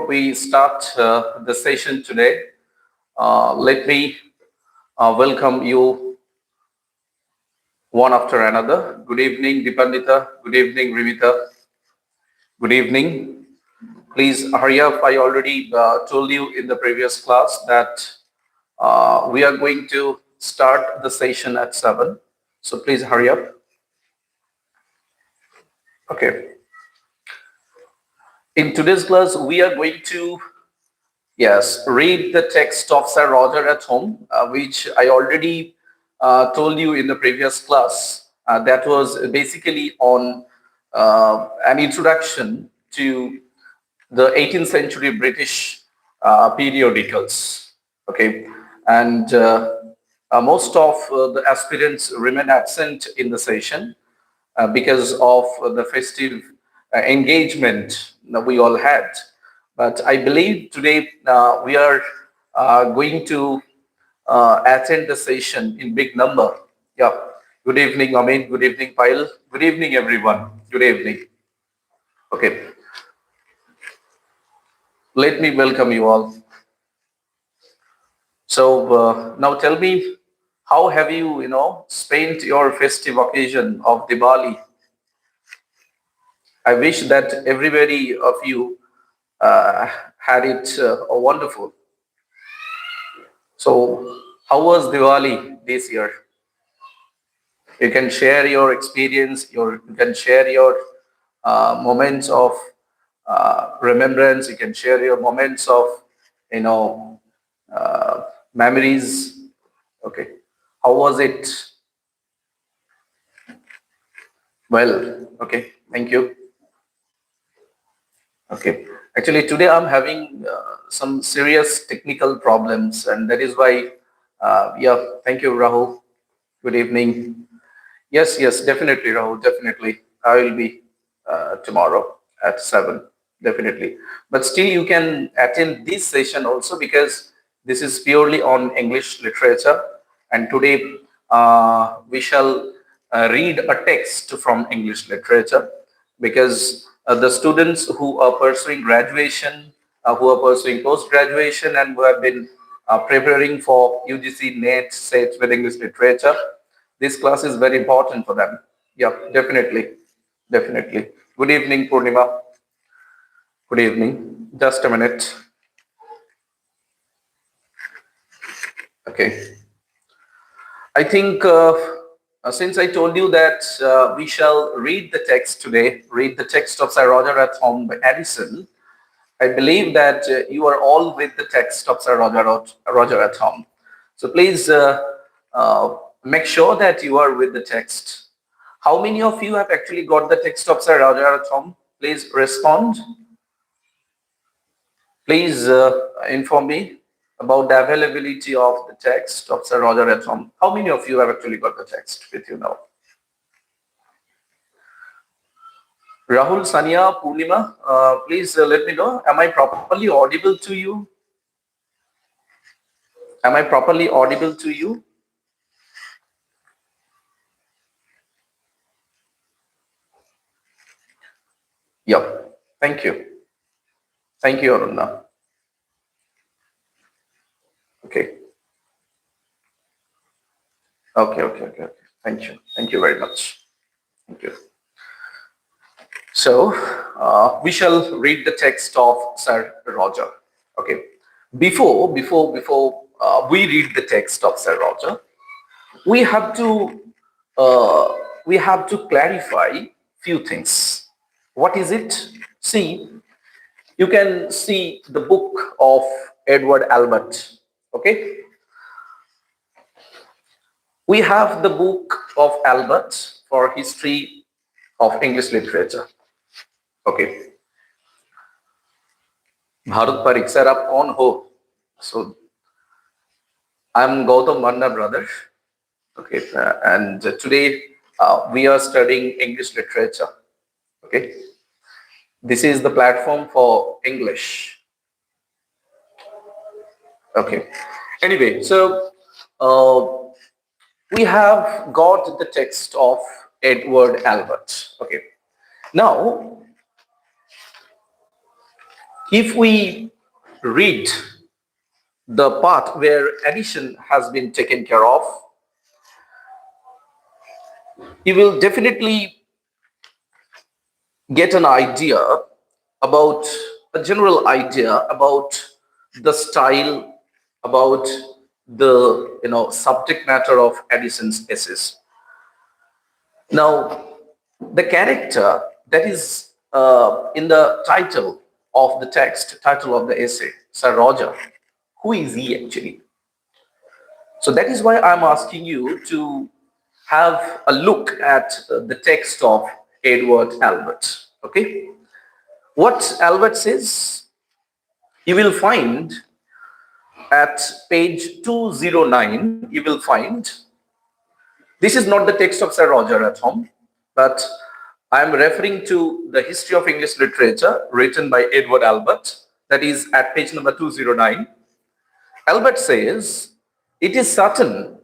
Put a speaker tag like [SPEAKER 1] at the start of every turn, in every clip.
[SPEAKER 1] we start the session today, let me welcome you one after another. Good evening, Dipandita. Good evening, Rimita. Good evening. Please hurry up. I already told you in the previous class that we are going to start the session at 7. So please hurry up. Okay. In today's class, we are going to read the text of Sir Roger at Home, which I already told you in the previous class. That was basically on an introduction to the 18th century British periodicals. Okay, and most of the aspirants remain absent in the session because of the festive engagement that we all had. But I believe today we are going to attend the session in big number. Yeah. Good evening, Amin. Good evening, Pyle. Good evening, everyone. Good evening. Okay. Let me welcome you all. So now tell me, how have you, spent your festive occasion of Diwali? I wish that everybody of you had it wonderful. So, how was Diwali this year? You can share your experience. You can share your moments of remembrance. You can share your moments of, memories. Okay, how was it? Well, okay, thank you. Okay, actually today I'm having some serious technical problems, and that is why. Thank you, Rahul. Good evening. Yes, definitely, Rahul. Definitely, I will be tomorrow at 7. Definitely, but still, you can attend this session also because this is purely on English literature, and today we shall read a text from English literature because the students who are pursuing graduation, who are pursuing post-graduation, and who have been preparing for UGC NET set with English literature, this class is very important for them. Yeah, definitely. Definitely. Good evening, Purnima. Good evening. Just a minute. Okay. I think since I told you that we shall read the text today, read the text of Sir Roger at Home by Addison, I believe that you are all with the text of Sir Roger at Home. So please make sure that you are with the text. How many of you have actually got the text of Sir Roger at Home? Please respond. Please inform me about the availability of the text of Sir Roger at Home. How many of you have actually got the text with you now? Rahul, Sania, Purnima, please let me know. Am I properly audible to you? Am I properly audible to you? Yep. Thank you. Thank you, Aruna. Okay. Okay. Thank you. Thank you very much. Thank you. So we shall read the text of Sir Roger. Okay. Before we read the text of Sir Roger, we have to clarify few things. What is it? See, you can see the book of Edward Albert. Okay. We have the book of Albert for history of English literature. Okay. Bharat Parik, sir, आप कौन हो? So, I'm Gautam Manna, brother. Okay, and today we are studying English literature. Okay, this is the platform for English. Okay. Anyway, so we have got the text of Edward Albert. Okay. Now, If we read the part where addition has been taken care of, you will definitely get an idea about a general idea about the style, about the subject matter of Addison's essays. Now, the character that is in the title of the text, title of the essay, Sir Roger, who is he actually? So that is why I'm asking you to have a look at the text of Edward Albert. Okay, what Albert says, you will find at page 209. You will find this is not the text of Sir Roger at home, but I am referring to the History of English Literature written by Edward Albert. That is at page number 209. Albert says, it is certain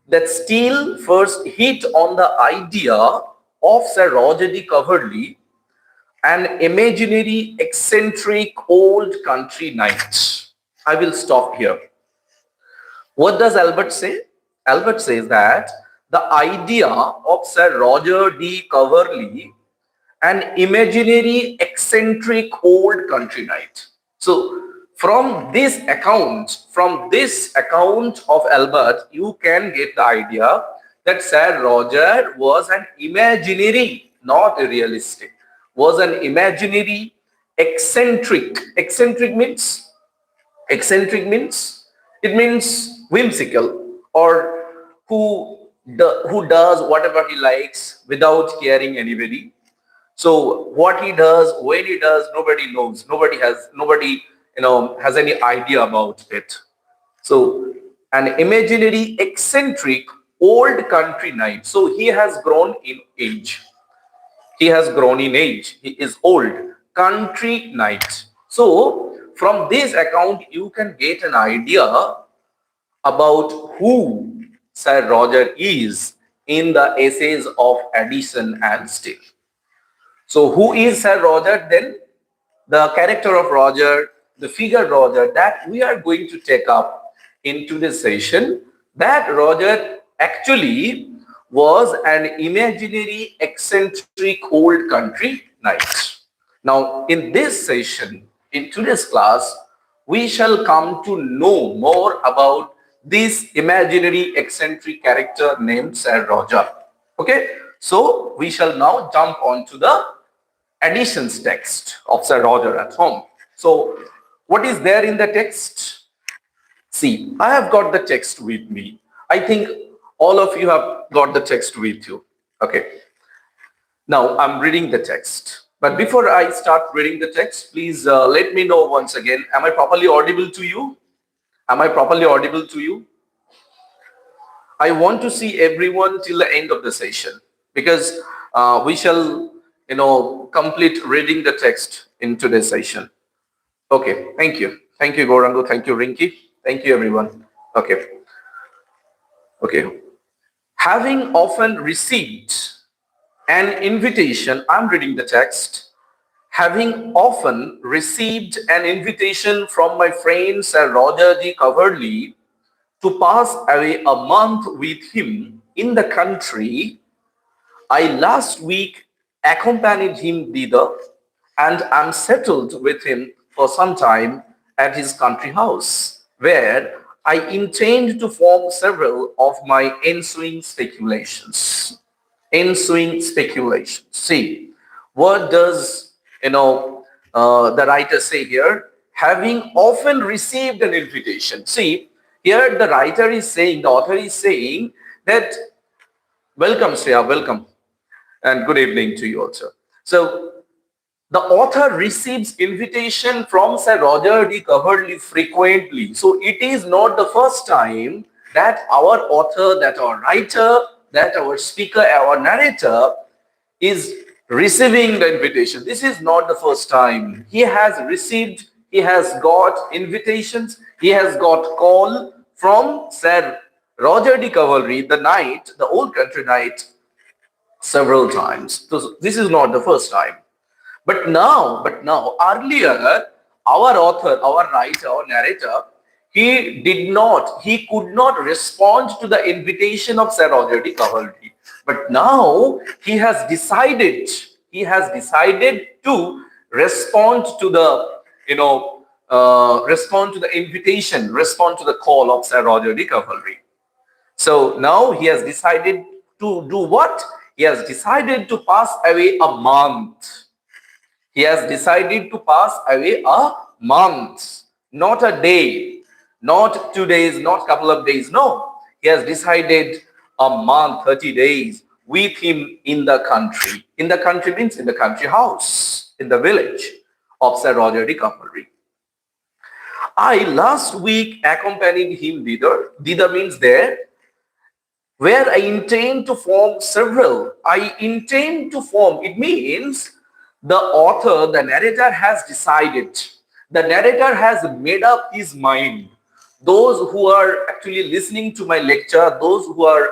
[SPEAKER 1] that Steele first hit on the idea of Sir Roger de Coverley, an imaginary, eccentric, old country knight. I will stop here. What does Albert say? Albert says that the idea of Sir Roger de Coverley, an imaginary, eccentric, old country knight. So, from this account of Albert, you can get the idea that Sir Roger was an imaginary, not a realistic, was an imaginary, eccentric. Eccentric means it means whimsical, or who does whatever he likes without caring anybody. So what he does, when he does, nobody knows. Nobody has any idea about it. So an imaginary, eccentric, old country knight. So he has grown in age. He has grown in age. He is old. Country knight. So from this account, you can get an idea about who Sir Roger is in the essays of Addison and Steele. So who is Sir Roger then? The character of Roger, the figure Roger that we are going to take up into this session, that Roger actually was an imaginary, eccentric, old country knight. Now, in this session, in today's class, we shall come to know more about this imaginary, eccentric character named Sir Roger. Okay, so we shall now jump on to the Addison's text of Sir Roger at home. So, what is there in the text? See, I have got the text with me. I think all of you have got the text with you. Okay. Now, I'm reading the text. But before I start reading the text, please let me know once again, am I properly audible to you? Am I properly audible to you? I want to see everyone till the end of the session, because we shall, complete reading the text in today's session. Okay, thank you. Thank you, Gorango. Thank you, Rinki. Thank you, everyone. Okay. Having often received an invitation, I'm reading the text. Having often received an invitation from my friend Sir Roger de Coverley to pass away a month with him in the country, I last week accompanied him thither, and am settled with him for some time at his country house, where I intend to form several of my ensuing speculations. See, what does the writer say here? Having often received an invitation. See, here the writer is saying, the author is saying that, welcome, Shreya, welcome, and good evening to you also. So, the author receives invitation from Sir Roger de Coverley frequently. So it is not the first time that our author, that our writer, that our speaker, our narrator is receiving the invitation. This is not the first time. He has got invitations, he has got call from Sir Roger de Coverley, the knight, the old country knight, several times. So this is not the first time. But now, earlier, our author, our writer, our narrator, he could not respond to the invitation of Sir Roger de Coverley. But now he has decided to respond to the, respond to the invitation, respond to the call of Sir Roger de Coverley. So now he has decided to do what? He has decided to pass away a month. He has decided to pass away a month, not a day, not 2 days, not couple of days. No, he has decided a month, 30 days with him in the country. In the country means in the country house, in the village of Sir Roger de Coverley. I last week accompanied him thither. Thither means there, where I intend to form several. I intend to form, it means the author, the narrator has decided. The narrator has made up his mind. Those who are actually listening to my lecture, those who are,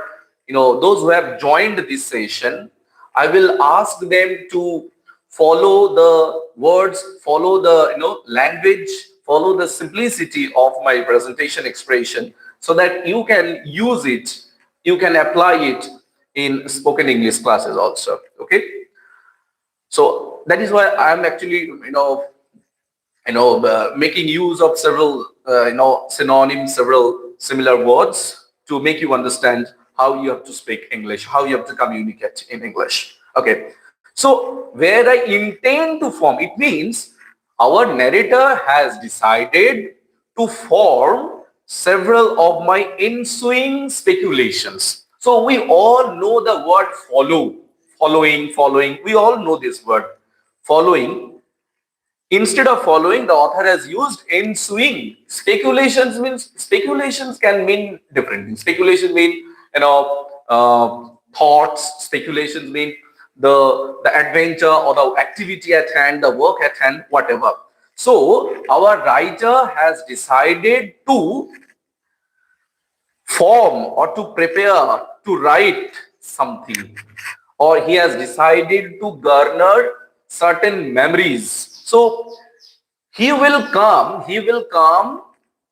[SPEAKER 1] those who have joined this session, I will ask them to follow the words, follow the, language, follow the simplicity of my presentation expression so that you can use it, you can apply it in spoken English classes also. Okay. So that is why I am actually, making use of several, synonyms, several similar words to make you understand how you have to speak English, how you have to communicate in English. Okay. So where I intend to form, it means our narrator has decided to form several of my ensuing speculations. So we all know the word follow, following. We all know this word, following. Instead of following, the author has used ensuing. Speculations can mean different things. Speculation mean, thoughts. Speculations mean the adventure or the activity at hand, the work at hand, whatever. So our writer has decided to form or to prepare to write something, or he has decided to garner certain memories. So he will come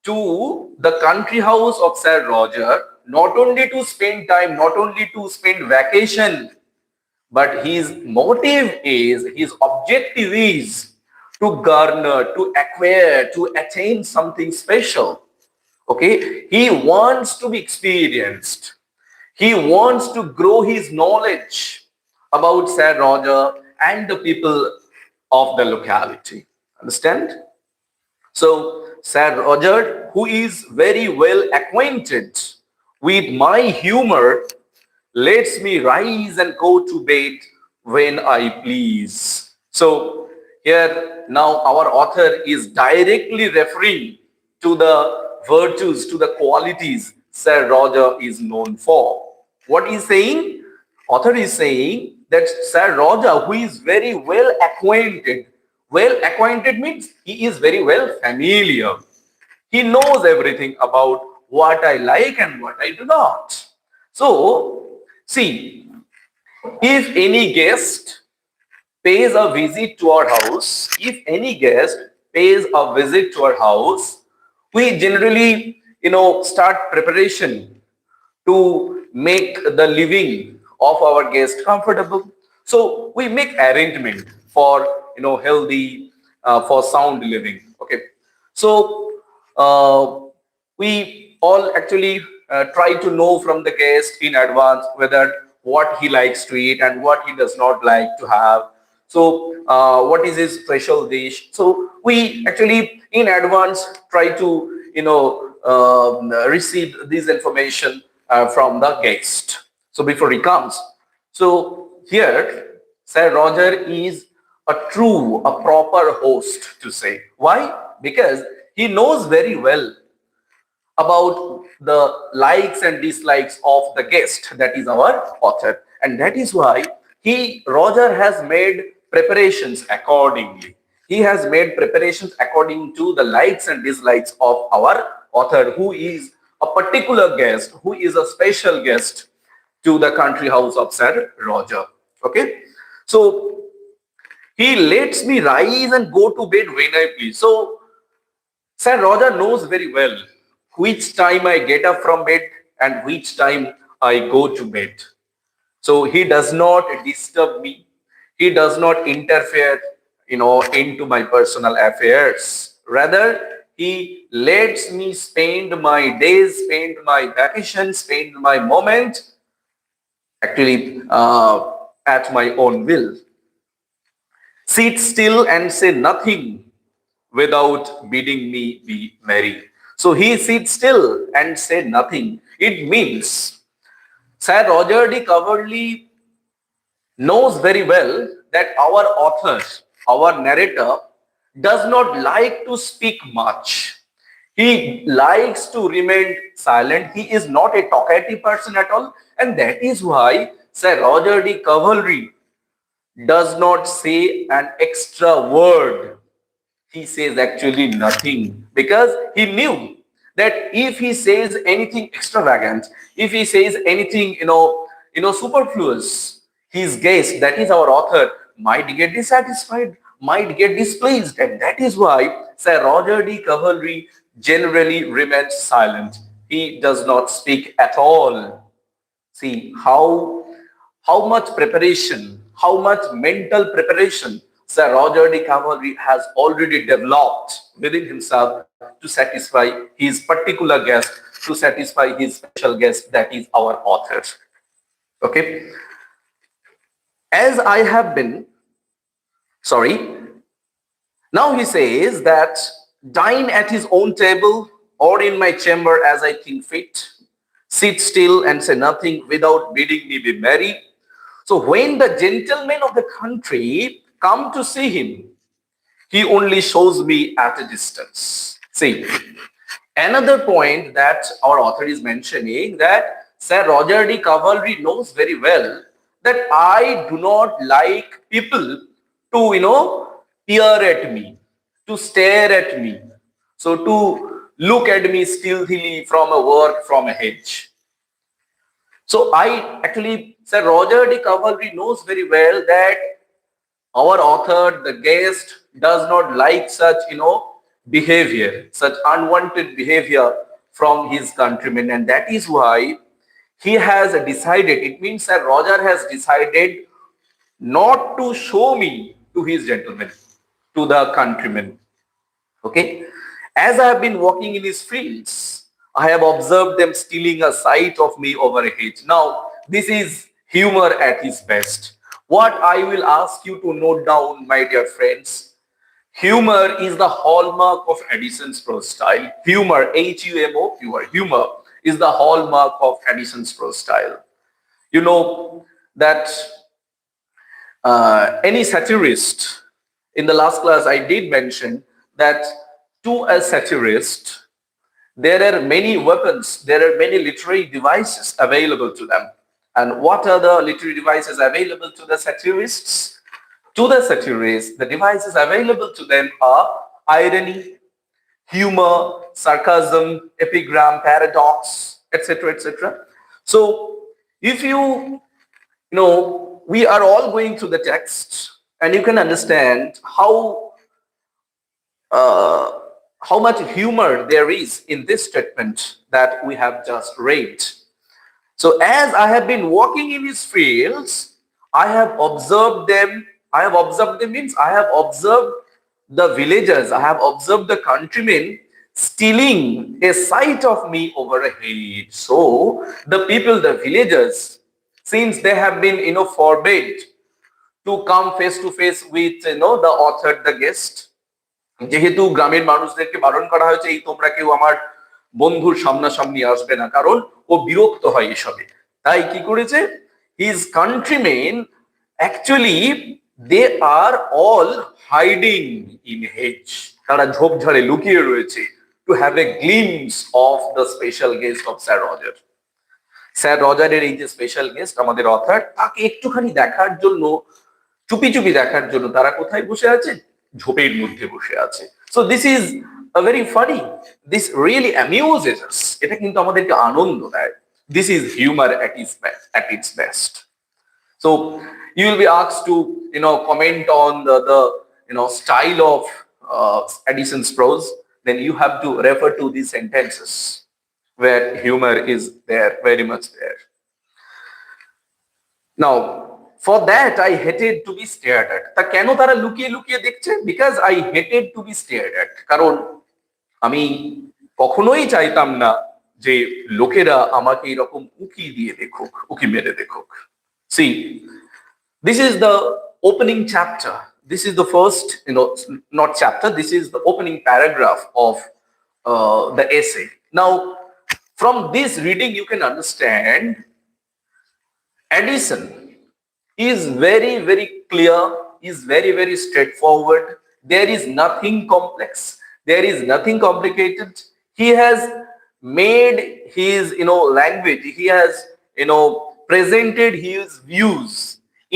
[SPEAKER 1] to the country house of Sir Roger, not only to spend time, not only to spend vacation, but his motive is, his objective is to garner, to acquire, to attain something special. Okay, he wants to be experienced. He wants to grow his knowledge about Sir Roger and the people of the locality. Understand? So Sir Roger, who is very well acquainted with my humor, lets me rise and go to bed when I please. So here now our author is directly referring to the virtues, to the qualities Sir Roger is known for. What is saying? Author is saying that Sir Roger, who is very well acquainted means he is very well familiar. He knows everything about what I like and what I do not. So, see, if any guest pays a visit to our house, we generally, start preparation to make the living of our guest comfortable. So we make arrangement for, healthy, for sound living. Okay. So we all actually try to know from the guest in advance whether what he likes to eat and what he does not like to have. So what is his special dish? So we actually in advance try to, receive this information from the guest. So before he comes. So here, Sir Roger is a proper host to say. Why? Because he knows very well about the likes and dislikes of the guest, that is our author. And that is why Roger has made preparations accordingly. He has made preparations according to the likes and dislikes of our author, who is a particular guest, who is a special guest to the country house of Sir Roger. Okay. So He lets me rise and go to bed when I please. So Sir Roger knows very well which time I get up from bed and which time I go to bed. So he does not disturb me. He does not interfere, into my personal affairs. Rather, he lets me spend my days, spend my vacations, spend my moment actually at my own will. Sit still and say nothing without bidding me be merry. So he sits still and said nothing. It means Sir Roger de Coverley knows very well that our author, our narrator, does not like to speak much. He likes to remain silent. He is not a talkative person at all. And that is why Sir Roger de Coverley does not say an extra word. He says actually nothing because he knew that if he says anything extravagant, if he says anything, superfluous, his guest, that is our author, might get dissatisfied, might get displeased. And that is why Sir Roger de Coverley generally remains silent. He does not speak at all. See how much preparation, how much mental preparation Sir Roger de Coverley has already developed within himself to satisfy his particular guest, to satisfy his special guest, that is our author. Okay. As I have been, sorry, now he says that dine at his own table or in my chamber as I think fit, sit still and say nothing without bidding me be merry. So when the gentlemen of the country come to see him, he only shows me at a distance. See, another point that our author is mentioning, that Sir Roger de Coverley knows very well that I do not like people to, peer at me, to stare at me, so to look at me stealthily from a work, from a hedge. So Sir Roger de Coverley knows very well that our author, the guest, does not like such, behavior, such unwanted behavior from his countrymen. And that is why he has decided, it means Sir Roger has decided not to show me to his gentlemen, to the countrymen. Okay. As I have been walking in his fields, I have observed them stealing a sight of me over a hedge. Now, this is humor at its best. What I will ask you to note down, my dear friends, humor is the hallmark of Addison's prose style. Humor, H-U-M-O, humor is the hallmark of Addison's prose style. You know that any satirist, in the last class I did mention that to a satirist, there are many weapons, there are many literary devices available to them. And what are the literary devices available to the satirists? To the satirists, the devices available to them are irony, humor, sarcasm, epigram, paradox, etc., etc. So if we are all going through the text, and you can understand how much humor there is in this statement that we have just read. So as I have been walking in his fields, I have observed them. I have observed them means I have observed the villagers. I have observed the countrymen stealing a sight of me over a hedge. So the people, the villagers, since they have been, forbade to come face to face with, the author, the guest, যেহেতু গ্রামের মানুষদেরকে বারণ করা হয়েছে এই তোমরা কেউ আমার বন্ধুর সামনাসামনি আসবে না, কারণ ও বিরক্ত হয় এসবে। তাই কি করেছে, his countrymen actually they are all hiding in hedge, তারা ঝোপঝাড়ে লুকিয়ে রয়েছে, to have a glimpse of the special guest of sir Roger. Sir রজারের এই যে স্পেশাল গেস্ট আমাদের অথার, তাকে একটুখানি দেখার জন্য, চুপি চুপি দেখার জন্য তারা কোথায় বসে আছে, ঝোপের মধ্যে বসে আছে। So this is a very funny, this really amuses us, এটা কিন্তু আমাদেরকে আনন্দ দেয়। This is humour at its best. So You will be asked to, comment on the style of Addison's prose. Then you have to refer to these sentences where humor is there, very much there. Now, for that, I hated to be stared at. তা কেন তারা লুকিয়ে লুকিয়ে দেখছে? Because I hated to be stared at. কারণ আমি কখনোই চাইতাম না যে লোকেরা আমাকে এরকম উকি দিয়ে দেখুক, উকি মেরে দেখুক। See, this is the opening chapter. This is the first, not chapter, this is the opening paragraph of the essay. Now, from this reading, you can understand Addison is very, very clear, is very, very straightforward. There is nothing complex. There is nothing complicated. He has made his, language. He has, presented his views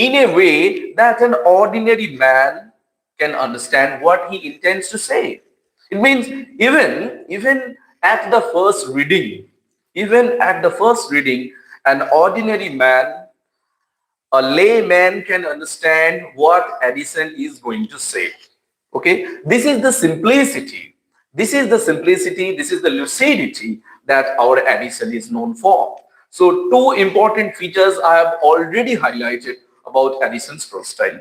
[SPEAKER 1] in a way that an ordinary man can understand what he intends to say. It means even at the first reading, an ordinary man, a layman can understand what Addison is going to say. Okay, this is the simplicity. This is the lucidity that our Addison is known for. So, two important features I have already highlighted about Addison's prose style.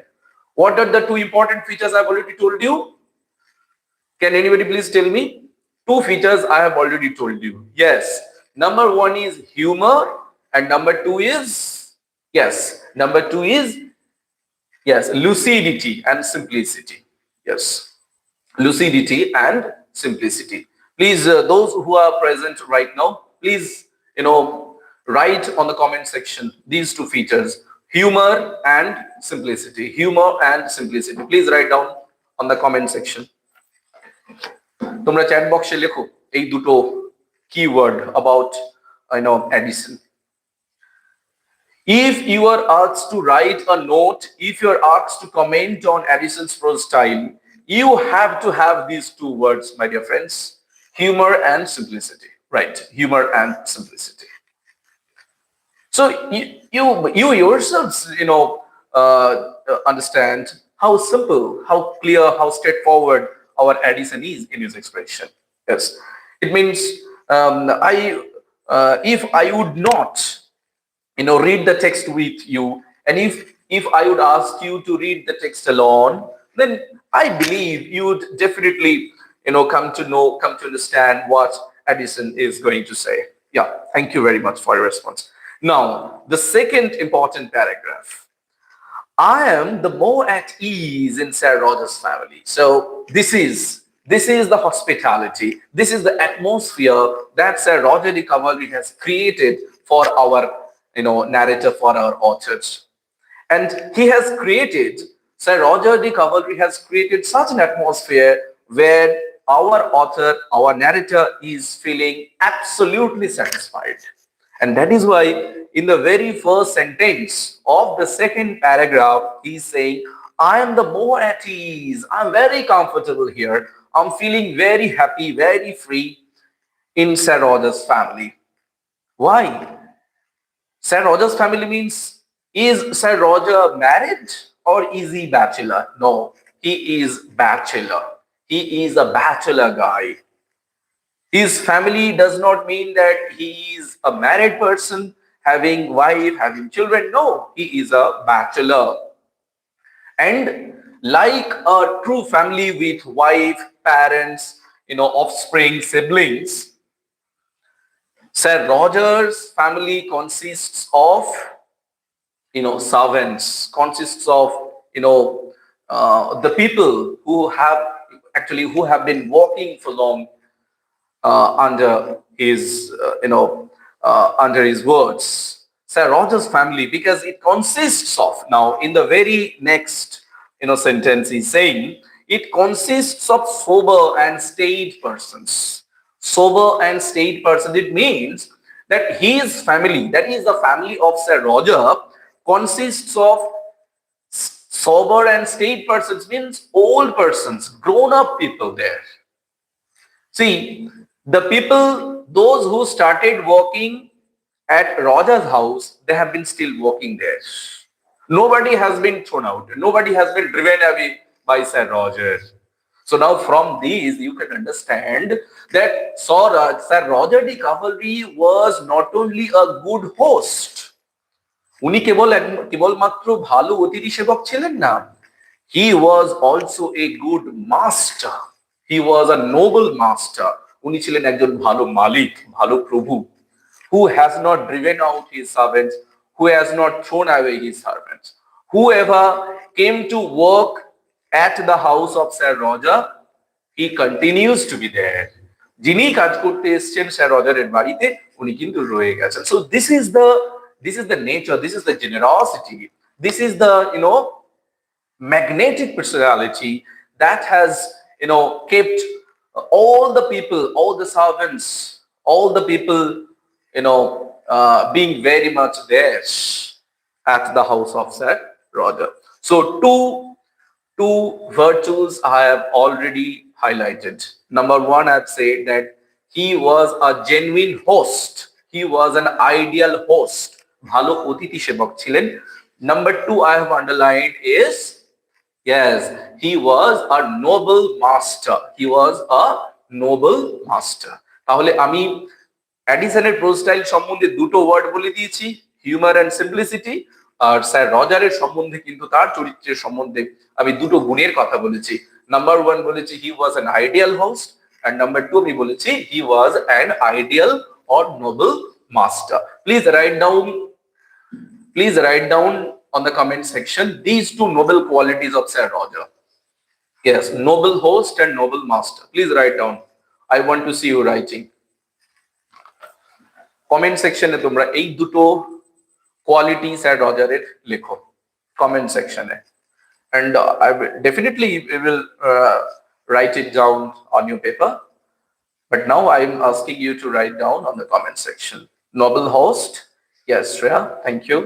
[SPEAKER 1] What are the two important features I've already told you? Can anybody please tell me? Two features I have already told you. Yes, number one is humor, and number two is lucidity and simplicity. Yes, lucidity and simplicity. Please, those who are present right now, please, write on the comment section these two features: humor and simplicity. Humor and simplicity. Please write down on the comment section. তোমরা chat বক্সে লেখো এই দুটো keyword about Addison. If you are asked to write a note, if you are asked to comment on Addison's prose style, you have to have these two words, my dear friends: humor and simplicity. Right, humor and simplicity. So you yourselves, understand how simple, how clear, how straightforward our Addison is in his expression. Yes, it means if I would not read the text with you, and if I would ask you to read the text alone, then I believe you would definitely come to understand what Addison is going to say. Yeah, thank you very much for your response. Now, the second important paragraph: I am the more at ease in Sir Roger's family. So this is the hospitality, this is the atmosphere that Sir Roger de Cavalry has created for our narrator, for our authors. And Sir Roger de Cavalry has created such an atmosphere where our author, our narrator, is feeling absolutely satisfied. And that is why in the very first sentence of the second paragraph, he's saying, I am the more at ease. I'm very comfortable here. I'm feeling very happy, very free in Sir Roger's family. Why? Sir Roger's family means, is Sir Roger married or is he bachelor? No, he is bachelor. He is a bachelor guy. His family does not mean that he is a married person, having wife, having children. No, he is a bachelor. And like a true family with wife, parents, offspring, siblings, Sir Roger's family consists of, servants, consists of, the people who have been working for long under his words. Sir Roger's family, because it consists of, now in the very next sentence he's saying, it consists of sober and staid persons. Sober and staid persons, it means that his family, that is the family of Sir Roger, consists of sober and staid persons, means old persons, grown-up people there. See, the people, those who started working at Roger's house, they have been still working there. Nobody has been thrown out. Nobody has been driven away by Sir Roger. So now from these, you can understand that Sir Roger de Cavalry was not only a good host, উনি কেবলমাত্র ভালো অতিথি সেবক ছিলেন না, he was also a good master. He was a noble master. উনি ছিলেন একজন ভালো মালিক, ভালো প্রভু, who has not driven out his servants, who has not thrown away his servants. Whoever came to work at the house of Sir Roger, he continues to be there. যিনি কাজ করতে এসেছেন স্যার রজারের বাড়িতে, উনি কিন্তু রয়ে গেছেন. So this is the nature, this is the generosity, this is the magnetic personality that has kept all the people, all the servants, all the people being very much there at the house of Sir Roger. So two virtues I have already highlighted. Number one, I've said that he was a genuine host. He was an ideal host. ভালো অতিথি সেবক ছিলেন. Number two I have underlined is, yes, he was a noble master. He was a noble master. তাহলে আমি অ্যাডিসনের pros style সম্বন্ধে দুটো word বলে দিয়েছি, হিউমার অ্যান্ড সিম্পলিসিটি, আর স্যার রজারের সম্বন্ধে কিন্তু তার চরিত্রের সম্বন্ধে আমি দুটো গুণের কথা বলেছি. নাম্বার ওয়ান বলেছি he was an ideal host, and number two আমি বলেছি he was an ideal or noble master. Please write down on the comment section these two noble qualities of Sir Roger. Yes, noble host and noble master. Please write down. I want to see you writing. Comment section এ তোমরা এই দুটো quality sir রজারের লেখো comment section A, and I will definitely write it down on your paper. But now I am asking you to write down on the comment section. Noble host, yes, Shreya, thank you.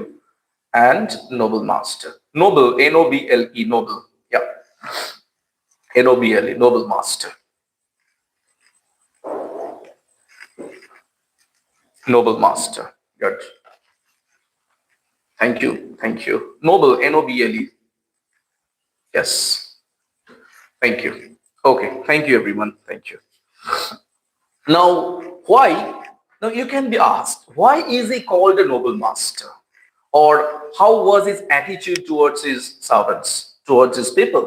[SPEAKER 1] And noble master. Noble, N-O-B-L-E, noble. Yeah. N-O-B-L-E, noble master. Noble master. Good. Thank you. Thank you. Noble, N-O-B-L-E. Yes. Thank you. Okay. Thank you, everyone. Thank you. Now, why? Now, you can be asked, why is he called a noble master? Or how was his attitude towards his servants, towards his people?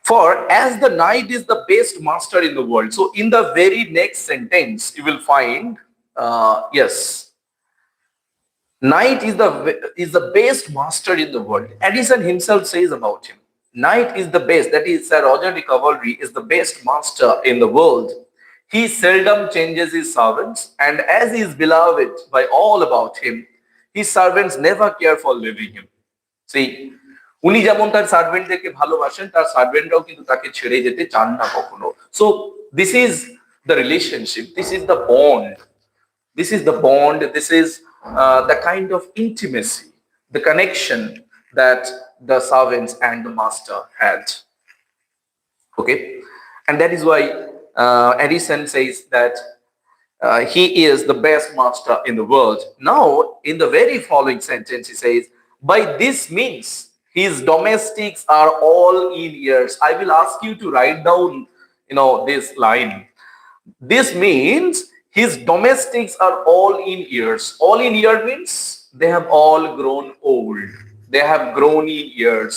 [SPEAKER 1] For as the knight is the best master in the world. So in the very next sentence, you will find, yes, knight is the best master in the world. Addison himself says about him, knight is the best, that is Sir Roger de Cavalry is the best master in the world. He seldom changes his servants, and as he is beloved by all about him, his servants never care for leaving him. See, উনি যেমন তার সার্ভেন্টদেরকে ভালোবাসেন, তার সার্ভেন্টরাও কিন্তু তাকে ছেড়ে যেতে চান না কখনো. So this is the relationship, this is the bond, this is the bond, this is the kind of intimacy, the connection that the servants and the master had. Okay, and that is why Addison says that he is the best master in the world. Now, in the very following sentence, he says, by this means, his domestics are all in ears. I will ask you to write down, this line. This means his domestics are all in ears. All in ear means they have all grown old. They have grown in years.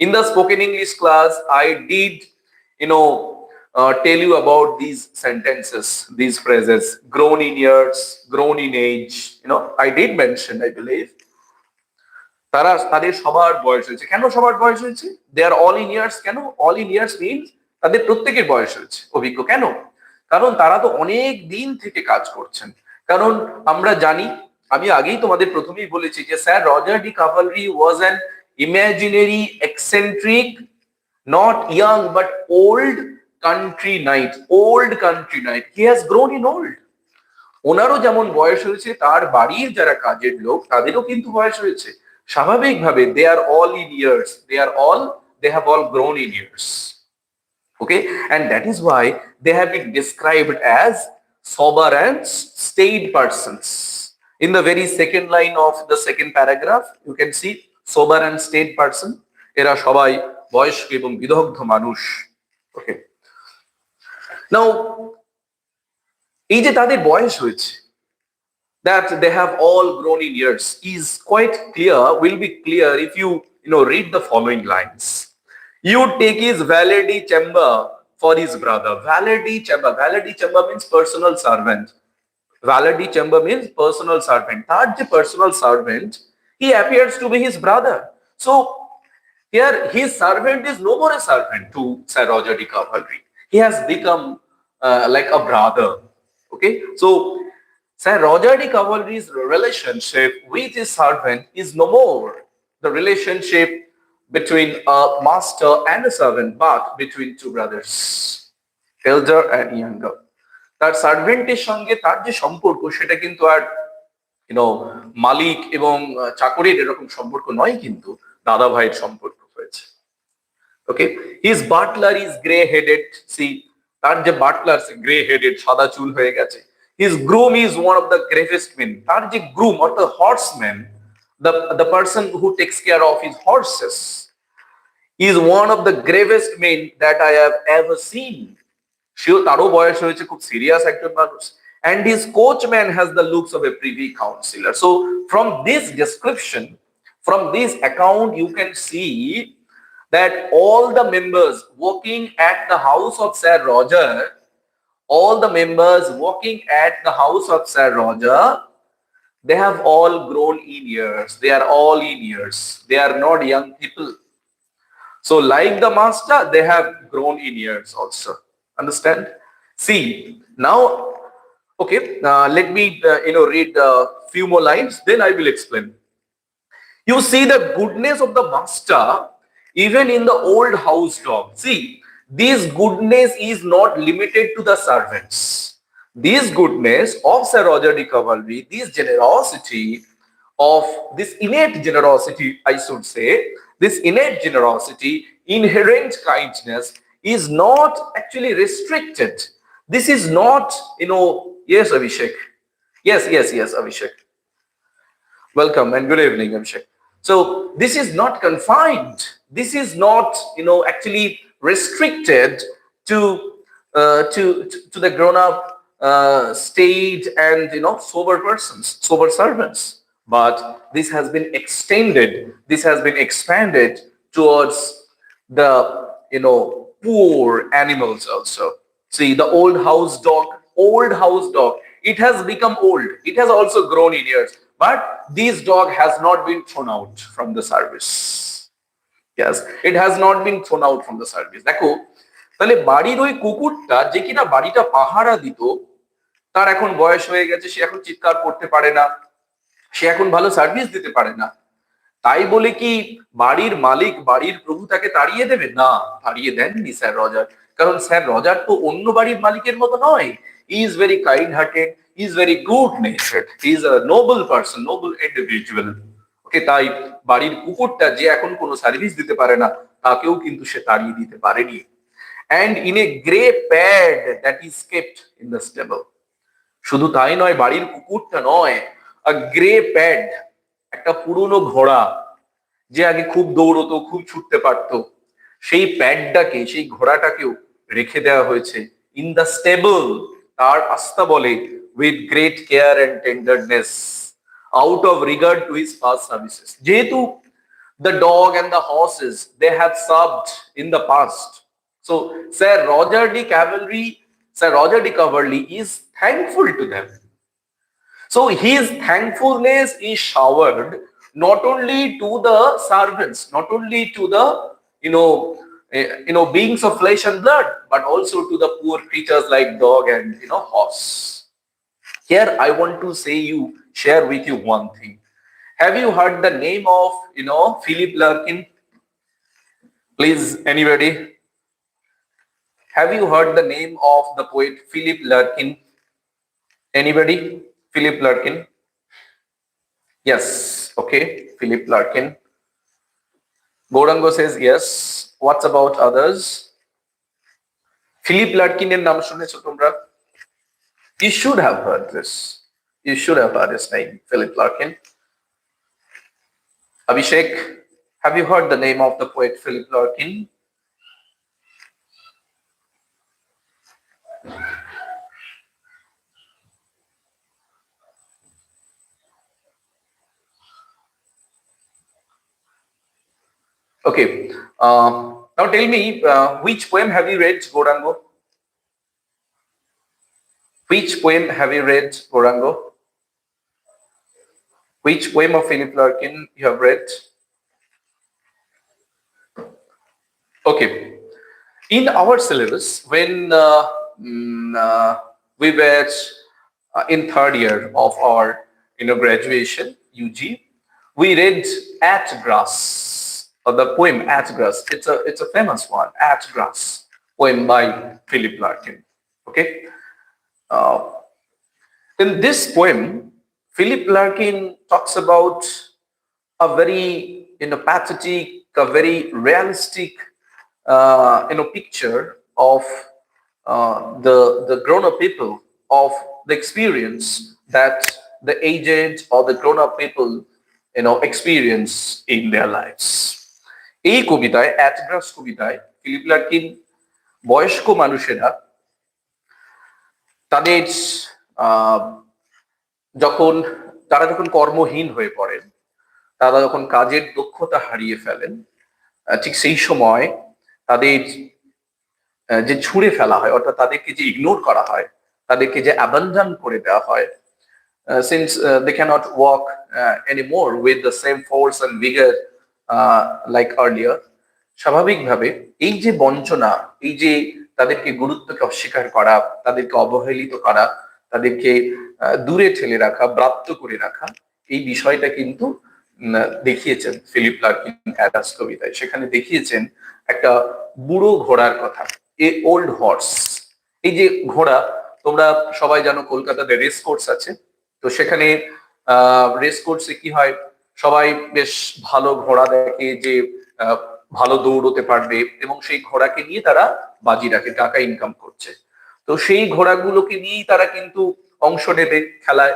[SPEAKER 1] In the spoken English class, I did, tell you about these sentences, these phrases, grown in years, grown in age. I did mention, I believe. তাদের সবার বয়স হয়েছে। কেন সবার বয়স হয়েছে? They are all in years. কেন? All in years means তাদের প্রত্যেকের বয়স হয়েছে অভিজ্ঞ। কেন? কারণ তারা তো অনেক দিন থেকে কাজ করছেন। কারণ আমরা জানি, আমি আগেই তোমাদের প্রথমেই বলেছি যে sir Roger D Cavalry was an imaginary eccentric, not young but old country knight, old country knight. He has grown in old. ওনারও যেমন বয়স হয়েছে, তার বাড়ির যারা কাজের লোক তাদেরও কিন্তু বয়স হয়েছে। স্বাভাবিকভাবে they are all in years, they have all grown in years. Okay, and that is why they have been described as sober and staid persons. In the very second line of the second paragraph, you can see sober and staid person. এরা সবাই বয়স্ক এবং বিদগ্ধ মানুষ। ওকে, নাও এই যে তাদের বয়স হয়েছে, that they have all grown in years is quite clear, will be clear if you read the following lines. You take his valet de chamber for his brother. Valet de chamber, means personal servant. Valet de chamber means personal servant. That the personal servant, he appears to be his brother. So here his servant is no more a servant to Sir Roger de Cavalry. He has become like a brother. Okay, so Sir Roger de Cavalry's relationship with his servant is no more the relationship between a master and a servant, but between two brothers, elder and younger. তার সার্ভেন্টের সঙ্গে তার যে সম্পর্ক, সেটা কিন্তু আর মালিক এবং চাকরের এরকম সম্পর্ক নয়, কিন্তু দাদা ভাইয়ের সম্পর্ক হয়েছে। Okay, his butler is grey headed. See, তার যে বাটলার, সে গ্রে হেডেড, সাদা চুল হয়ে গেছে। His groom is one of the gravest men. তার যে গ্রুম অর্থাৎ horseman, the person who takes care of his horses, is one of the gravest men that I have ever seen. সেও, তারও বয়স হয়েছে, খুব সিরিয়াস একজন মানুষ। And his coachman has the looks of a privy councillor. So from this description, from this account, you can see that all the members working at the house of Sir Roger, all the members working at the house of Sir Roger, they have all grown in years. They are all in years. They are not young people. So like the master, they have grown in years also. Understand? See, now, okay, let me read a few more lines, then I will explain. You see the goodness of the master even in the old house dog. See, this goodness is not limited to the servants. This goodness of Sir Roger de Cavalry, this generosity of this innate generosity, I should say, this innate generosity, inherent kindness, is not actually restricted. This is not, yes, Abhishek. Yes, Abhishek. Welcome and good evening, Abhishek. So this is not confined. This is not, actually restricted to the grown-up, staid and sober persons, sober servants. But this has been extended. This has been expanded towards the poor animals also. See, the old house dog, it has become old. It has also grown in years. But this dog has not been thrown out from the service. Yes, it has not been thrown out from the service. দেখো, তাহলে বাড়ির ওই কুকুরটা যে কিনা বাড়িটা পাহারা দিত, তার এখন বয়স হয়ে গেছে, সে এখন চিৎকার করতে পারে না, সে এখন ভালো সার্ভিস দিতে পারে না। তাই বলে কি বাড়ির মালিক, বাড়ির প্রভু তাকে তাড়িয়ে দেবে? না, তাড়িয়ে দেননি স্যার রজার। কারণ স্যার রজার তো অন্য বাড়ির মালিকের মতো নয়। He is very kind hearted, he is very good natured, he is a noble person, noble individual. Okay, তাই বাড়ির কুকুরটা যে এখন কোনো সার্ভিস দিতে পারে না, তাকেও কিন্তু সে তাড়িয়ে দিতে পারেনি। And in a grey pad that is kept in the stable. শুধু তাই নয়, বাড়ির কুকুরটা নয়, a grey pad, একটা পুরনো ঘোড়া যে আগে খুব দৌড়তো, খুব ছুটতে পারতো, সেই প্যাডটাকে, সেই ঘোড়াটাকেও রেখে দেওয়া হয়েছে ইন দ্য স্টেবল, তার আস্তাবলে, with great care and tenderness, out of regard to his past services. যেহেতু the dog and the horses, they have served in the past. So Sir Roger de Cavalry is thankful to them. So his thankfulness is showered not only to the servants, not only to the beings of flesh and blood, but also to the poor creatures like dog and horse. Here I want to share with you one thing. Have you heard the name of Philip Larkin? Please, anybody? Have you heard the name of the poet Philip Larkin? Anybody? Philip Larkin? Yes. Okay, Philip Larkin. Gorango says yes. What about others? Philip Larkin এর নাম শুনেছো তোমরা? You should have heard this. You should have heard his name, Philip Larkin. Abhishek, have you heard the name of the poet Philip Larkin? Okay. Now tell me, which poem have you read, Gorango? Which poem have you read, Gorango? Which poem of Philip Larkin you have read? Okay. In our syllabus, when we were in third year of our graduation, UG, we read At Grass, or the poem At Grass. It's a famous one, At Grass, poem by Philip Larkin. Okay. Uh, in this poem, Philip Larkin talks about a very pathetic, a very realistic picture of the grown-up people, of the experience that the aged or the grown-up people experience in their lives. এই কবিতায় অ্যাটগ্রাস কবিতায় Philip Larkin বয়স্ক মানুষেরা তাদের যখন কর্মহীন হয়ে পড়েন, তারা যখন কাজের দক্ষতা হারিয়ে ফেলেন, ঠিক সেই সময় তাদের যে ছুঁড়ে ফেলা হয়, অর্থাৎ তাদেরকে যে ইগনোর করা হয়, তাদেরকে যে অ্যাবান্ডন করে দেওয়া হয়, since they cannot walk anymore with the same force and vigor like earlier, স্বাভাবিকভাবে এই যে বঞ্চনা, এই যে তাদেরকে গুরুত্বকে অস্বীকার করা, তাদেরকে অবহেলিত করা, তাদেরকে দূরে ঠেলে রাখা, ব্রাত্য করে রাখা, এই বিষয়টা কিন্তু দেখিয়েছেন ফিলিপ লার্কিন অ্যাডাস কবিতায়। সেখানে দেখিয়েছেন একটা বুড়ো ঘোড়ার কথা, এ ওল্ড হর্স। এই যে ঘোড়া, তোমরা সবাই জানো কলকাতাতে রেস কোর্স আছে, তো সেখানে রেস কোর্সে কি হয়, সবাই বেশ ভালো ঘোড়া দেখে যে ভালো দৌড়তে পারবে, এবং সেই ঘোড়াকে নিয়ে তারা বাজি রাখে, টাকা ইনকাম করছে। তো সেই ঘোড়াগুলোকে নিয়েই তারা কিন্তু অংশ নেবে খেলায়,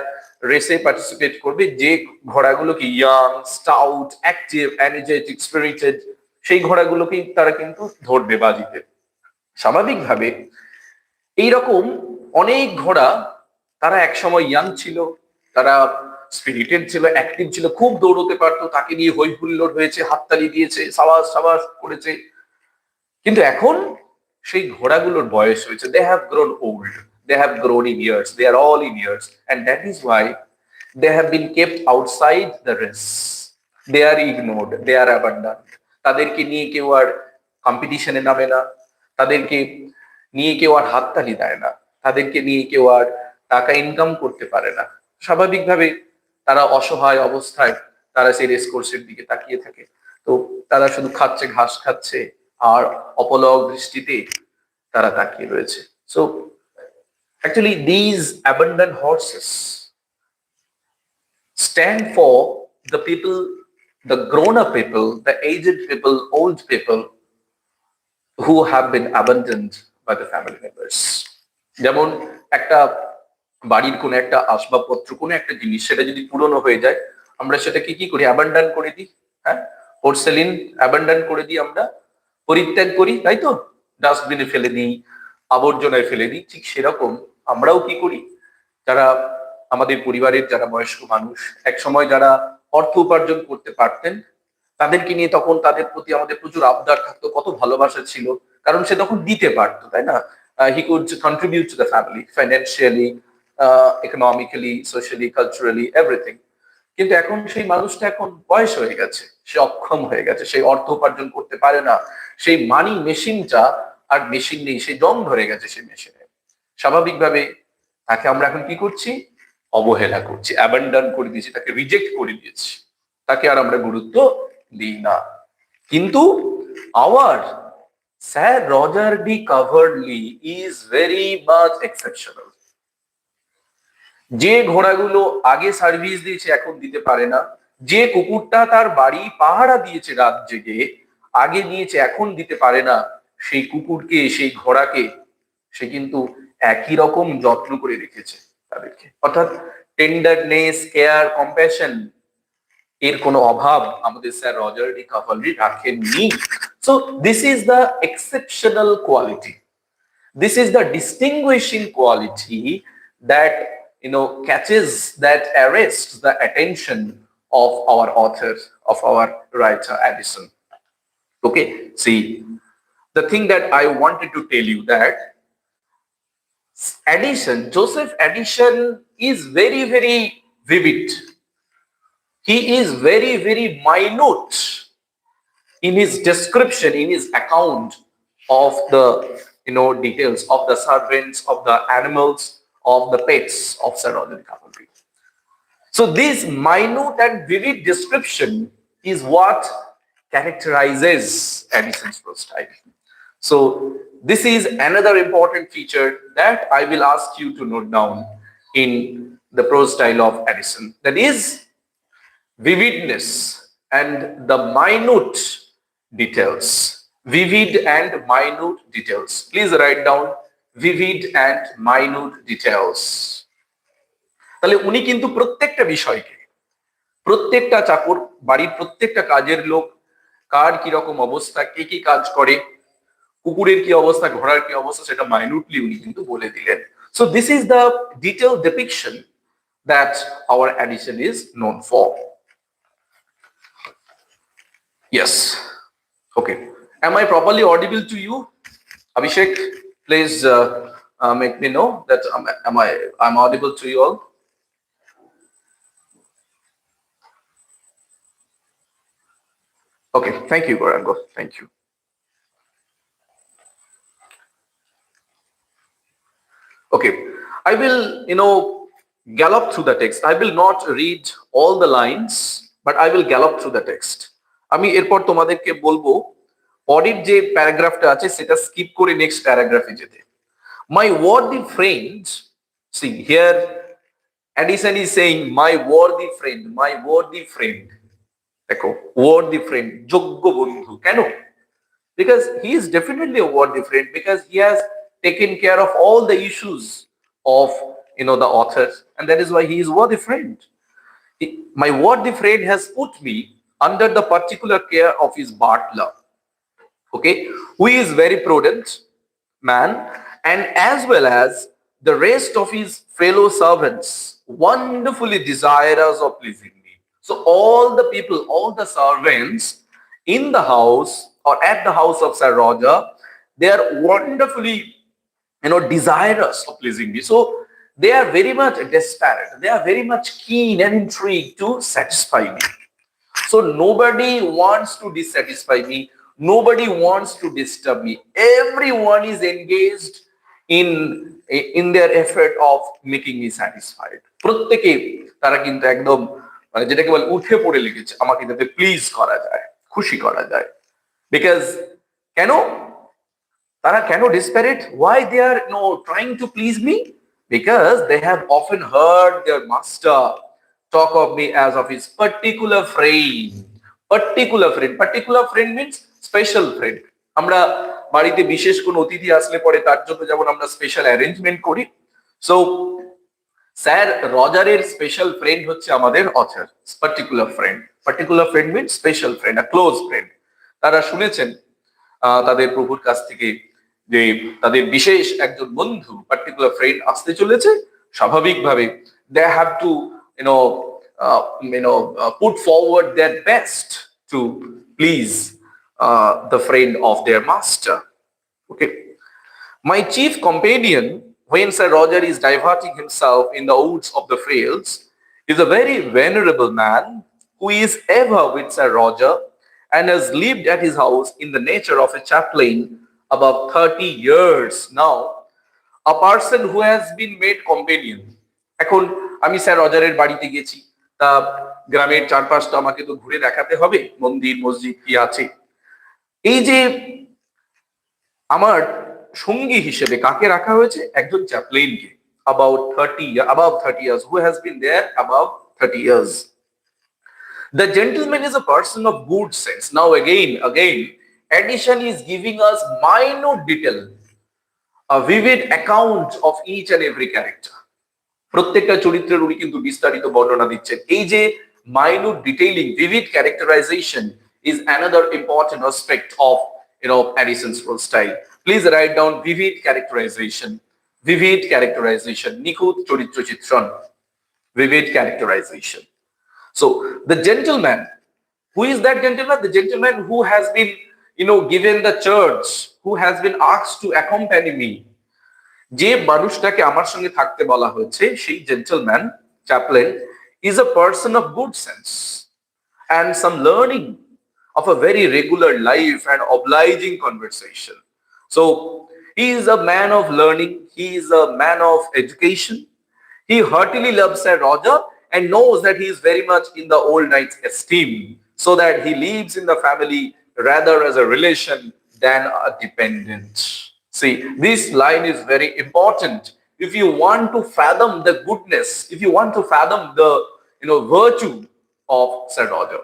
[SPEAKER 1] রেসে পার্টিসিপেট করবে। যে ঘোড়াগুলোকে young, stout, active, energetic, spirited, সেই ঘোড়াগুলোকেই তারা কিন্তু ধরবে বাজিতে। স্বাভাবিকভাবে এইরকম অনেক ঘোড়া, তারা একসময় ইয়াং ছিল, তারা স্পিরিটেড ছিল, অ্যাক্টিভ ছিল, খুব দৌড়তে পারতো, তাকে নিয়ে হই হুল্লোড় হয়েছে, হাততালি দিয়েছে, সাবাস সাবাস করেছে। কিন্তু এখন সেই ঘোড়াগুলোর বয়স হয়েছে, they have grown old, they have grown in years, they are all in years, and that is why they have been kept outside the race, they are ignored, they are abandoned. তাদেরকে নিয়ে কেউ আর কম্পিটিশনে নামে না, তাদেরকে নিয়ে কেউ আর হাততালি দেয় না, তাদেরকে নিয়ে কেউ আর টাকা ইনকাম করতে পারে না। স্বাভাবিকভাবে তারা অসহায় অবস্থায় তারা সেই রেস কোর্সের দিকে তাকিয়ে থাকে। তো তারা শুধু খাচ্ছে, ঘাস খাচ্ছে, আর অপলক দৃষ্টিতে তারা তাকিয়ে রয়েছে। So actually these abandoned horses stand for the people, the grown-up people, the aged people, old people who have been abandoned by the family members. যেমন একটা বাড়ির কোনো একটা আসবাবপত্র, কোনো একটা জিনিস, সেটা যদি পুরনো হয়ে যায়, আমরা সেটাকে কি করি? অ্যাবান্ডন করে দিই। হ্যাঁ, পোর্সেলিন অ্যাবান্ডন করে দিই, আমরা পরিত্যাগ করি, তাই তো? ডাস্টবিনে ফেলে দিই, আবর্জনায় ফেলে দিই। ঠিক সেরকম আমরাও কি করি, যারা আমাদের পরিবারের যারা বয়স্ক মানুষ, এক সময় যারা অর্থ উপার্জন করতে পারতেন, তাদেরকে নিয়ে তখন তাদের প্রতি আমাদের প্রচুর আবদার থাকতো, কত ভালোবাসা ছিল, কারণ সে তখন দিতে পারতো, তাই না? He could contribute to the family financially, economically, socially, culturally, everything. কিন্তু এখন সেই মানুষটা এখন বয়স হয়ে গেছে, সে অক্ষম হয়ে গেছে, সে অর্থ উপার্জন করতে পারে না, সেই মানি মেশিনটা আর মেশিন নেই, সে জং ধরে গেছে সেই মেশিনে। স্বাভাবিকভাবে তাকে আমরা এখন কি করছি? অবহেলা করছি, অ্যাবান্ডন করে দিয়েছি, তাকে রিজেক্ট করে দিয়েছি, তাকে আর আমরা গুরুত্ব দিই না। কিন্তু our sir Roger de Coverley is very much exceptional. যে ঘোড়াগুলো আগে সার্ভিস দিয়েছে এখন দিতে পারে না, যে কুকুরটা তার বাড়ি পাহারা দিয়েছে রাত জেগে, আগে দিয়েছে এখন দিতে পারে না, সেই কুকুরকে, সেই ঘোড়াকে সে কিন্তু একই রকম যত্ন করে রেখেছে তাদেরকে। অর্থাৎ টেন্ডারনেস, কেয়ার, কম্প্যাশন এর কোনো অভাব আমাদের স্যার রজার ডি কাভালরি রাখেননি। So this is the exceptional quality, this is the distinguishing quality that catches, that arrests the attention of our author, of our writer Addison. Okay, see, the thing that I wanted to tell you that Joseph Addison is very, very vivid. He is very, very minute in his description, in his account of the details of the servants, of the animals, of the pets of Sir Roger Cavalry. So this minute and vivid description is what characterizes Addison's prose style. So this is another important feature that I will ask you to note down in the prose style of Addison, that is vividness and the minute details. Vivid and minute details. Please write down vivid and minute details. তাহলে উনি কিন্তু প্রত্যেকটা বিষয়কে, প্রত্যেকটা চাকর, বাড়ির প্রত্যেকটা কাজের লোক, কার কি রকম অবস্থা, কে কি কাজ করে, কুকুরের কি অবস্থা, ঘোড়ার কি অবস্থা, সেটা মাইনুটলি উনি কিন্তু বলে দিলেন। So this is the detail ডিপিকশন that our Addison is known for. Yes. Okay. Am I properly audible to you? Abhishek, please make me know that I'm audible to you all. Okay. Thank you, Gorango. Thank you. Okay. I will, gallop through the text. I will not read all the lines, but I will gallop through the text. আমি এরপর তোমাদেরকে বলবো audit যে প্যারাগ্রাফটা আছে সেটা skip করে next প্যারাগ্রাফে যেতে। My worthy friend, see here Addison is saying my worthy friend, my worthy friend. দেখো worthy friend, যোগ্য বন্ধু। কেন? Because he is definitely a worthy friend, because he has taken care of all the issues of the author, and that is why he is worthy friend. My worthy friend has put me under the particular care of his butler, okay, who is very prudent man, and as well as the rest of his fellow servants, wonderfully desirous of pleasing me. So all the people, all the servants in the house or at the house of Sir Roger, they are wonderfully desirous of pleasing me. So they are very much desperate, they are very much keen and intrigued to satisfy me. So nobody wants to dissatisfy me, nobody wants to disturb me. Everyone is engaged in their effort of making me satisfied. প্রত্যেকে তারা কিন্তু একদম মানে যেটাকে বলে উঠে পড়ে লেগেছে আমাকে যাতে প্লিজ করা যায়, খুশি করা যায়। বিকজ কেন তারা কেন desperate? Why they are trying to please me? Because they have often heard their master talk of me as of his particular friend. Particular friend. Particular friend means special friend. আমরা বাড়িতে বিশেষ কোন অতিথি আসলে পরে তার জন্য যেমন আমরা স্পেশাল অ্যারেঞ্জমেন্ট করি, সো স্যার রজারের স্পেশাল ফ্রেন্ড হচ্ছে আমাদের author. Particular friend, particular friend means special friend, a close friend. তারা শুনেছেন তাদের প্রভুর কাছ থেকে যে তাদের বিশেষ একজন বন্ধু, পার্টিকুলার ফ্রেন্ড আসতে চলেছে। স্বাভাবিকভাবে they have to put forward their best to please the friend of their master. Okay. My chief companion, when Sir Roger is diverting himself in the woods of the fields, is a very venerable man who is ever with Sir Roger and has lived at his house in the nature of a chaplain above 30 years now, a person who has been made companion. এখন আমি sir রজারের বাড়িতে গেছি, তা গ্রামের চারপাশটা আমাকে তো ঘুরে দেখাতে হবে, মন্দির মসজিদ কি আছে। এই যে আমার সঙ্গী হিসেবে কাকে রাখা হয়েছে? একজন চ্যাপলেইনকে, above 30 years, who has been there above 30 years. The gentleman is a person of good sense. Now again, Addison is giving us minute detail, a vivid account of each and every character. প্রত্যেকটা চরিত্রের উনি কিন্তু বিস্তারিত বর্ণনা দিচ্ছেন। এই যে minute detailing, vivid characterization is another important aspect of Addison's prose style. Please write down vivid characterization. Vivid characterization, নিখুঁত চরিত্র চিত্রণ, vivid characterization. So the gentleman, who is that gentleman? The gentleman who has been given the church, who has been asked to accompany me. যে মানুষটাকে আমার সঙ্গে থাকতে বলা হয়েছে, সেই gentleman Chaplin is a person of good sense and some learning of a very regular life and obliging conversation. So he is a man of learning, he is a man of education. He heartily loves Sir Roger and knows that he is very much in the old knight's esteem, so that he lives in the family rather as a relation than a dependent. See, this line is very important. If you want to fathom the goodness, if you want to fathom the virtue of Sir Roger,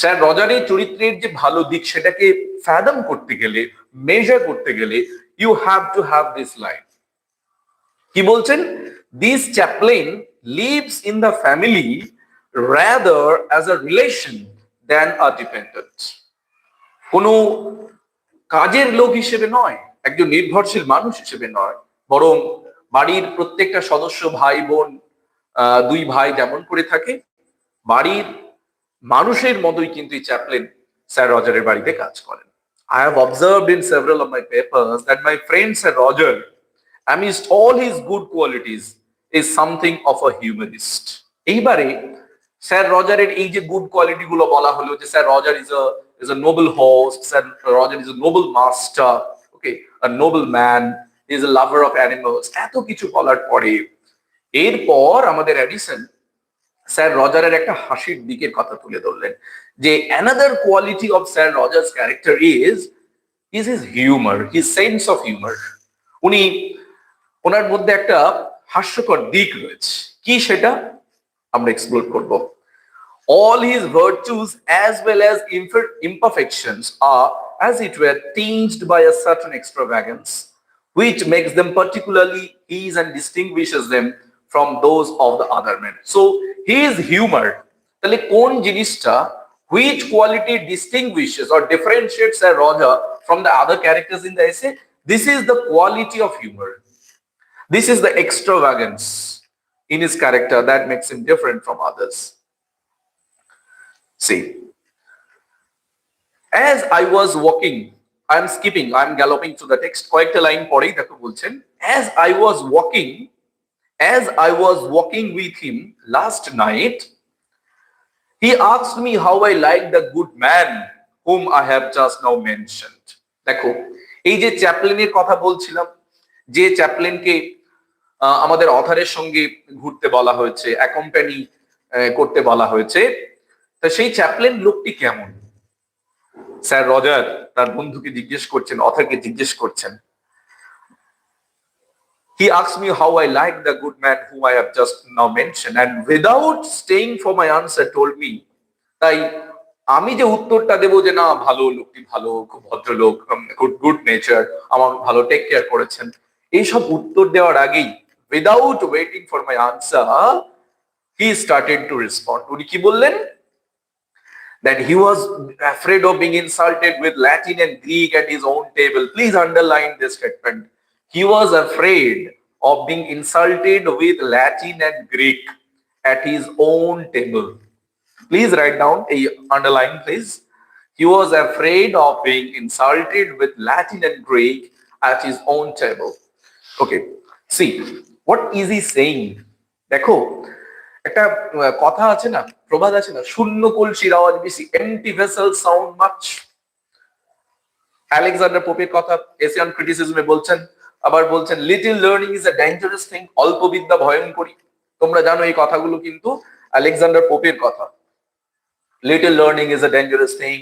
[SPEAKER 1] sir রজারের চরিত্রের যে ভালো দিক সেটাকে fathom করতে গেলে, measure করতে গেলে, you have to have this line. কি বলছেন? This Chaplin lives in the family rather as a relation than a dependent. কোনো কাজের লোক হিসেবে নয়, একজন নির্ভরশীল মানুষ হিসেবে নয়, বরং বাড়ির প্রত্যেকটা সদস্য, ভাই বোন, দুই ভাই যেমন করে থাকে, বাড়ির মানুষের মতোই কিন্তু এই চ্যাপলিন স্যার রজারের বাড়িতে কাজ করেন। I have observed in several of my papers that my friend Sir Roger, amidst all his good qualities, is something of a humorist. এইবারে স্যার রজারের এই যে গুড কোয়ালিটি গুলো বলা হলো, যে sir Roger is a noble host, Sir Roger is a noble master, okay, a noble man, he is a lover of animals, এত কিছু বলার পরে এরপর আমাদের এডিসন স্যার রজারের একটা হাসির দিকের কথা তুলে ধরলেন, যে another quality of Sir Roger's character is his humor, his sense of humor. ওনার মধ্যে একটা হাস্যকর দিক রয়েছে। কি সেটা আমরা এক্সপ্লোর করব। All his virtues as well as imperfections are, as it were, tinged by a certain extravagance, which makes them particularly his and distinguishes them from those of the other men. So his humor, তাহলে কোন জিনিসটা, which quality distinguishes or differentiates Sir Roger from the other characters in the essay? This is the quality of humor. This is the extravagance in his character that makes him different from others. See, as I was walking, I'm skipping, I'm galloping to the text, কয়েকটা line পরেই দেখো বলছেন, as I was walking with him last night, he asked me how I liked the good man whom I have just now mentioned. দেখো, এই যে চ্যাপলিনের কথা বলছিলাম, যে চ্যাপলিনকে আমাদের অথারের সঙ্গে ঘুরতে বলা হয়েছে, অ্যাকম্পানি করতে বলা হয়েছে, তা সেই চ্যাপলিন লোকটি কেমন? স্যার রজার তার বন্ধুকে জিজ্ঞেস করছেন, অথারকে জিজ্ঞেস করছেন। He asked me how I liked the good man whom I have just now mentioned, and without staying for my answer told me, তাই আমি যে উত্তরটা দেবো যে না ভালো, লোকটি ভালো, খুব ভদ্রলোক, গুড নেচার, আমার ভালো টেক কেয়ার করেছেন, এইসব উত্তর দেওয়ার আগেই, without waiting for my answer, he started to respond. উনি কি বললেন? That he was afraid of being insulted with Latin and Greek at his own table. Please underline this statement. He was afraid of being insulted with Latin and Greek at his own table. Please write down a underline, please. He was afraid of being insulted with Latin and Greek at his own table. Okay, see, what is he saying? দেখো, একটা কথা আছে না, প্রবাদ আছে না, শূন্য কলসির আওয়াজ বেশি, empty vessel sound much. Alexander পোপের কথা এসে অন ক্রিটিসিজমে বলছেন, আবার বলছেন little learning is a dangerous thing, অল্প বিদ্যা ভয়ঙ্করী। তোমরা জানো এই কথাগুলো কিন্তু আলেকজান্ডার পোপের কথা। Little learning is a dangerous thing,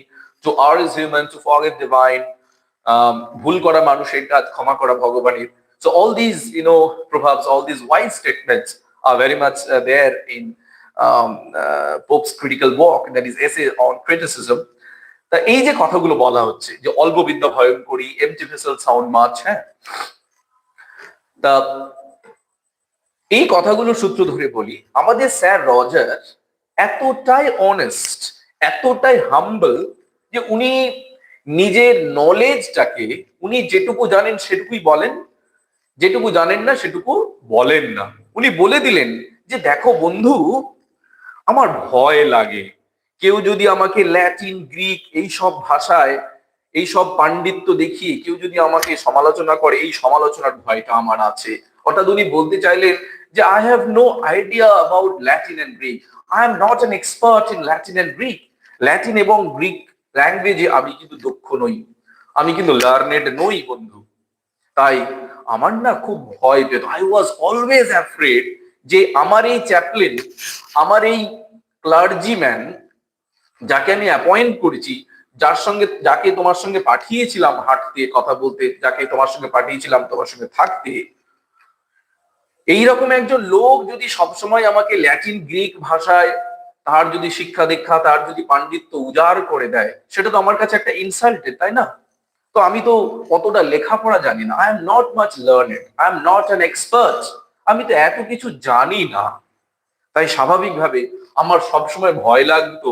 [SPEAKER 1] to earn is human, two forget divine, ভুল করা মানুষের কাজ, ক্ষমা করা ভগবানের। So all these, proverbs, all these wise statements are very much there in Pope's critical work, that is essay on criticism. তা এই যে কথাগুলো বলা হচ্ছে, যে অল্প বিদ্যা ভয়ঙ্করী, এমটি ভেসেল সাউন্ড মাছ, হ্যাঁ, তা এই কথাগুলোর সূত্র ধরে বলি, আমাদের স্যার রজার এতটাই অনেস্ট, এতটাই হাম্বল, যে উনি নিজের নলেজটাকে, উনি যেটুকু জানেন সেটুকুই বলেন, যেটুকু জানেন না সেটুকু বলেন না। উনি বলে দিলেন যে দেখো বন্ধু, আমার ভয় লাগে কেউ যদি আমাকে ল্যাটিন, গ্রিক এই সব ভাষায়, এই সব পাণ্ডিত্য দেখিয়ে কেউ যদি আমাকে সমালোচনা করে, এই সমালোচনার ভয়টা আমার আছে। অর্থাৎ উনি বলতে চাইলেন যে I have no idea about Latin and Greek, I am not an expert in Latin and Greek. Latin এবং গ্রিক ল্যাঙ্গুয়েজে আমি কিন্তু দক্ষ নই, আমি কিন্তু লার্নেড নই বন্ধু। তাই আমার না খুব ভয় পেত, আই ওয়াজ অলওয়েজ অ্যাফ্রেড যে আমার এই চ্যাপলিন, আমার এই ক্লার্জিম্যান, যাকে আমি অ্যাপয়েন্ট করেছি, যাকে তোমার সঙ্গে পাঠিয়েছিলাম হাঁটতে, কথা বলতে, যাকে তোমার সঙ্গে পাঠিয়েছিলাম তোমার সঙ্গে থাকতে, এইরকম একজন লোক যদি সবসময় আমাকে ল্যাটিন গ্রিক ভাষায় তার যদি শিক্ষা দীক্ষা, তার যদি পাণ্ডিত্য উজাড় করে দেয়, সেটা তো আমার কাছে একটা ইনসাল্টেড, তাই না? তো আমি তো অতটা লেখাপড়া জানি না, I am not much learned, I am not an expert, আমি তো এত কিছু জানি না। তাই স্বাভাবিকভাবে আমার সবসময় ভয় লাগতো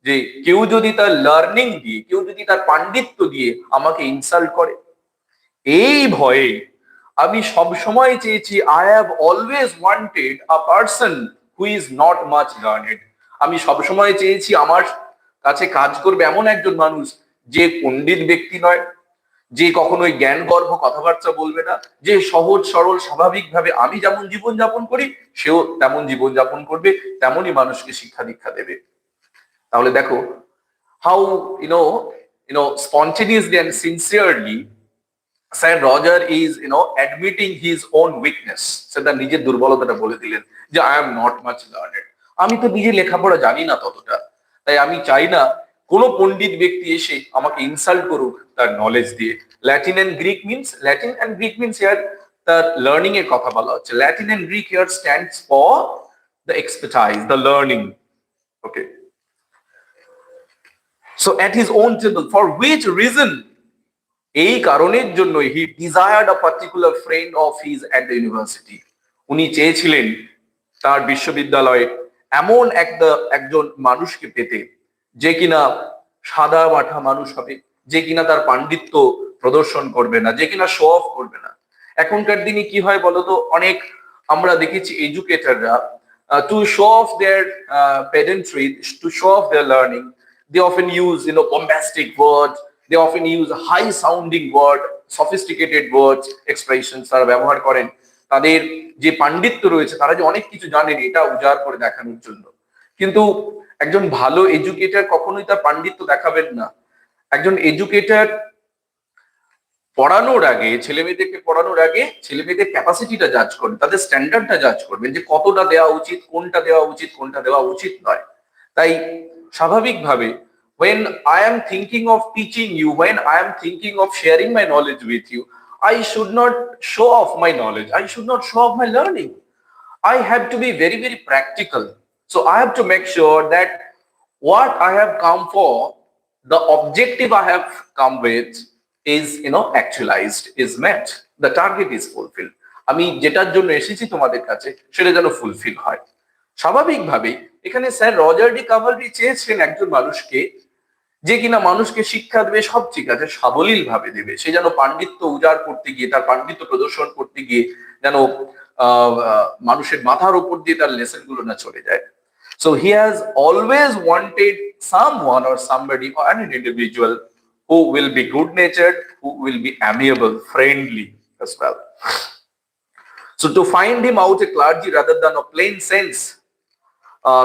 [SPEAKER 1] যে কেউ যদি তার লার্নিং দিয়ে, কেউ যদি তার পাণ্ডিত্য দিয়ে আমাকে ইনসাল্ট করে। এই ভয়ে আমি সব সময় চেয়েছি, I have always wanted a person who is not much learned. আমি সব সময় চেয়েছি আমার কাছে কাজ করবে এমন একজন মানুষ যে পণ্ডিত ব্যক্তি নয়, যে কখনোই জ্ঞান গর্ভ কথাবার্তা বলবে না, যে সহজ সরল স্বাভাবিকভাবে আমি যেমন জীবন যাপন করি সেও তেমন জীবন যাপন করবে, তেমনই মানুষকে শিক্ষা দীক্ষা দেবে। তাহলে দেখো how spontaneously and sincerely sir Roger is admitting his own weakness. সে তার নিজের দুর্বলতাটা বলে দিলেন যে I am not much learned, আমি তো নিজে লেখাপড়া জানি না ততটা। তাই আমি চাই না কোনো পণ্ডিত ব্যক্তি এসে আমাকে ইনসাল্ট করুক তার নলেজ দিয়ে। Latin and Greek means here তার লার্নিং এর কথা বলা হচ্ছে। Latin and Greek here stands for the expertise, the learning. Okay, so at his own table, for which reason, এই কারণের জন্য he desired a particular friend of his at the university. উনি চেয়েছিলেন তার বিশ্ববিদ্যালয়ে এমন একজন মানুষকে পেতে, যে কিনা সাদা মাঠা মানুষ হবে, যে কিনা তার পাণ্ডিত্য প্রদর্শন করবে না, যে কিনা শো অফ করবে না। এখনকার দিনে কি হয় বলতো, অনেক আমরা দেখেছি এডুকেটররা to show off their pedantry, to show off their learning, they often use bombastic words, they often use high sounding word, sophisticated words, expressions তারা ব্যবহার করেন তাদের যে পাণ্ডিত্য রয়েছে, তারা যে অনেক কিছু জানেন এটা উজাড় করে দেখানোর জন্য। কিন্তু একজন ভালো এডুকেটর কখনোই তার পাণ্ডিত্য দেখাবেন না। একজন এডুকেটর পড়ানোর আগে, ছেলেমেয়েদেরকে পড়ানোর আগে ছেলেমেয়েদের ক্যাপাসিটিটা জাজ করবেন, তাদের স্ট্যান্ডার্ডটা জাজ করবেন, যে কতটা দেওয়া উচিত, কোনটা দেওয়া উচিত, কোনটা দেওয়া উচিত নয়। তাই স্বাভাবিকভাবে when I am thinking of teaching you, when I am thinking of sharing my knowledge with you, I should not show off my knowledge, I should not show off my learning. I have to be very, very practical. So I have to make sure that what I have come for, the objective I have come with is actualized, is met, the target is fulfilled. আমি যেটার জন্য এসেছি তোমাদের কাছে সেটা যেন fulfil হয়। স্বাভাবিকভাবে এখানে স্যার রজার ডি কাভালরি চেয়েছেন একজন মানুষকে, যে কিনা মানুষকে শিক্ষা দেবে, সব ঠিক আছে, সাবলীল ভাবে দেবে, সে যেন পাণ্ডিত্য উজাড় করতে গিয়ে, তার পাণ্ডিত্য প্রদর্শন করতে গিয়ে যেন মানুষের মাথার উপর দিয়ে তার লেসন গুলো না চলে যায়। So he has always wanted someone or somebody or an individual who will be good natured, who will be amiable, friendly as well. So to find him out a clergy rather than a plain sense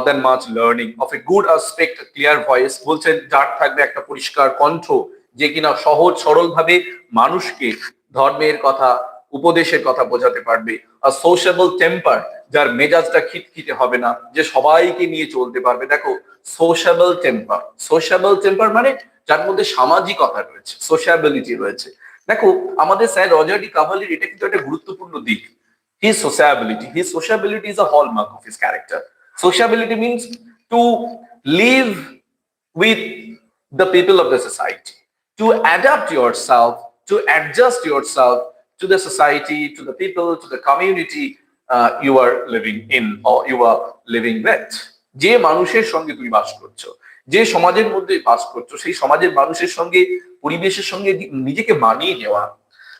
[SPEAKER 1] than much learning, of a good aspect, clear voice, বলছেন যার থাকবে একটা পরিষ্কার কণ্ঠ, যে কিনা সহজ সরল ভাবে মানুষকে ধর্মের কথা, উপদেশের কথা বোঝাতে পারবে। আর সোশ্যাবল টেম্পার, যার মেজাজটা খিটখিটে হবে না, যে সবাইকে নিয়ে চলতে পারবে। দেখো সোশ্যাবল টেম্পার মানে যার মধ্যে সামাজিকতা রয়েছে, সোশ্যাবিলিটি রয়েছে। দেখো আমাদের স্যার রজার ডি কাভালির এটা কিন্তু একটা গুরুত্বপূর্ণ দিক। His sociability is a hallmark of his character. Sociability means to live with the people of the society, to adapt yourself, to adjust yourself to the society, to the people, to the community, you are living in or you are living with. যে মানুষের সঙ্গে তুমি বাস করছো, যে সমাজের মধ্যে বাস করছো, সেই সমাজের মানুষের সঙ্গে, পরিবেশের সঙ্গে নিজেকে মানিয়ে নেওয়া,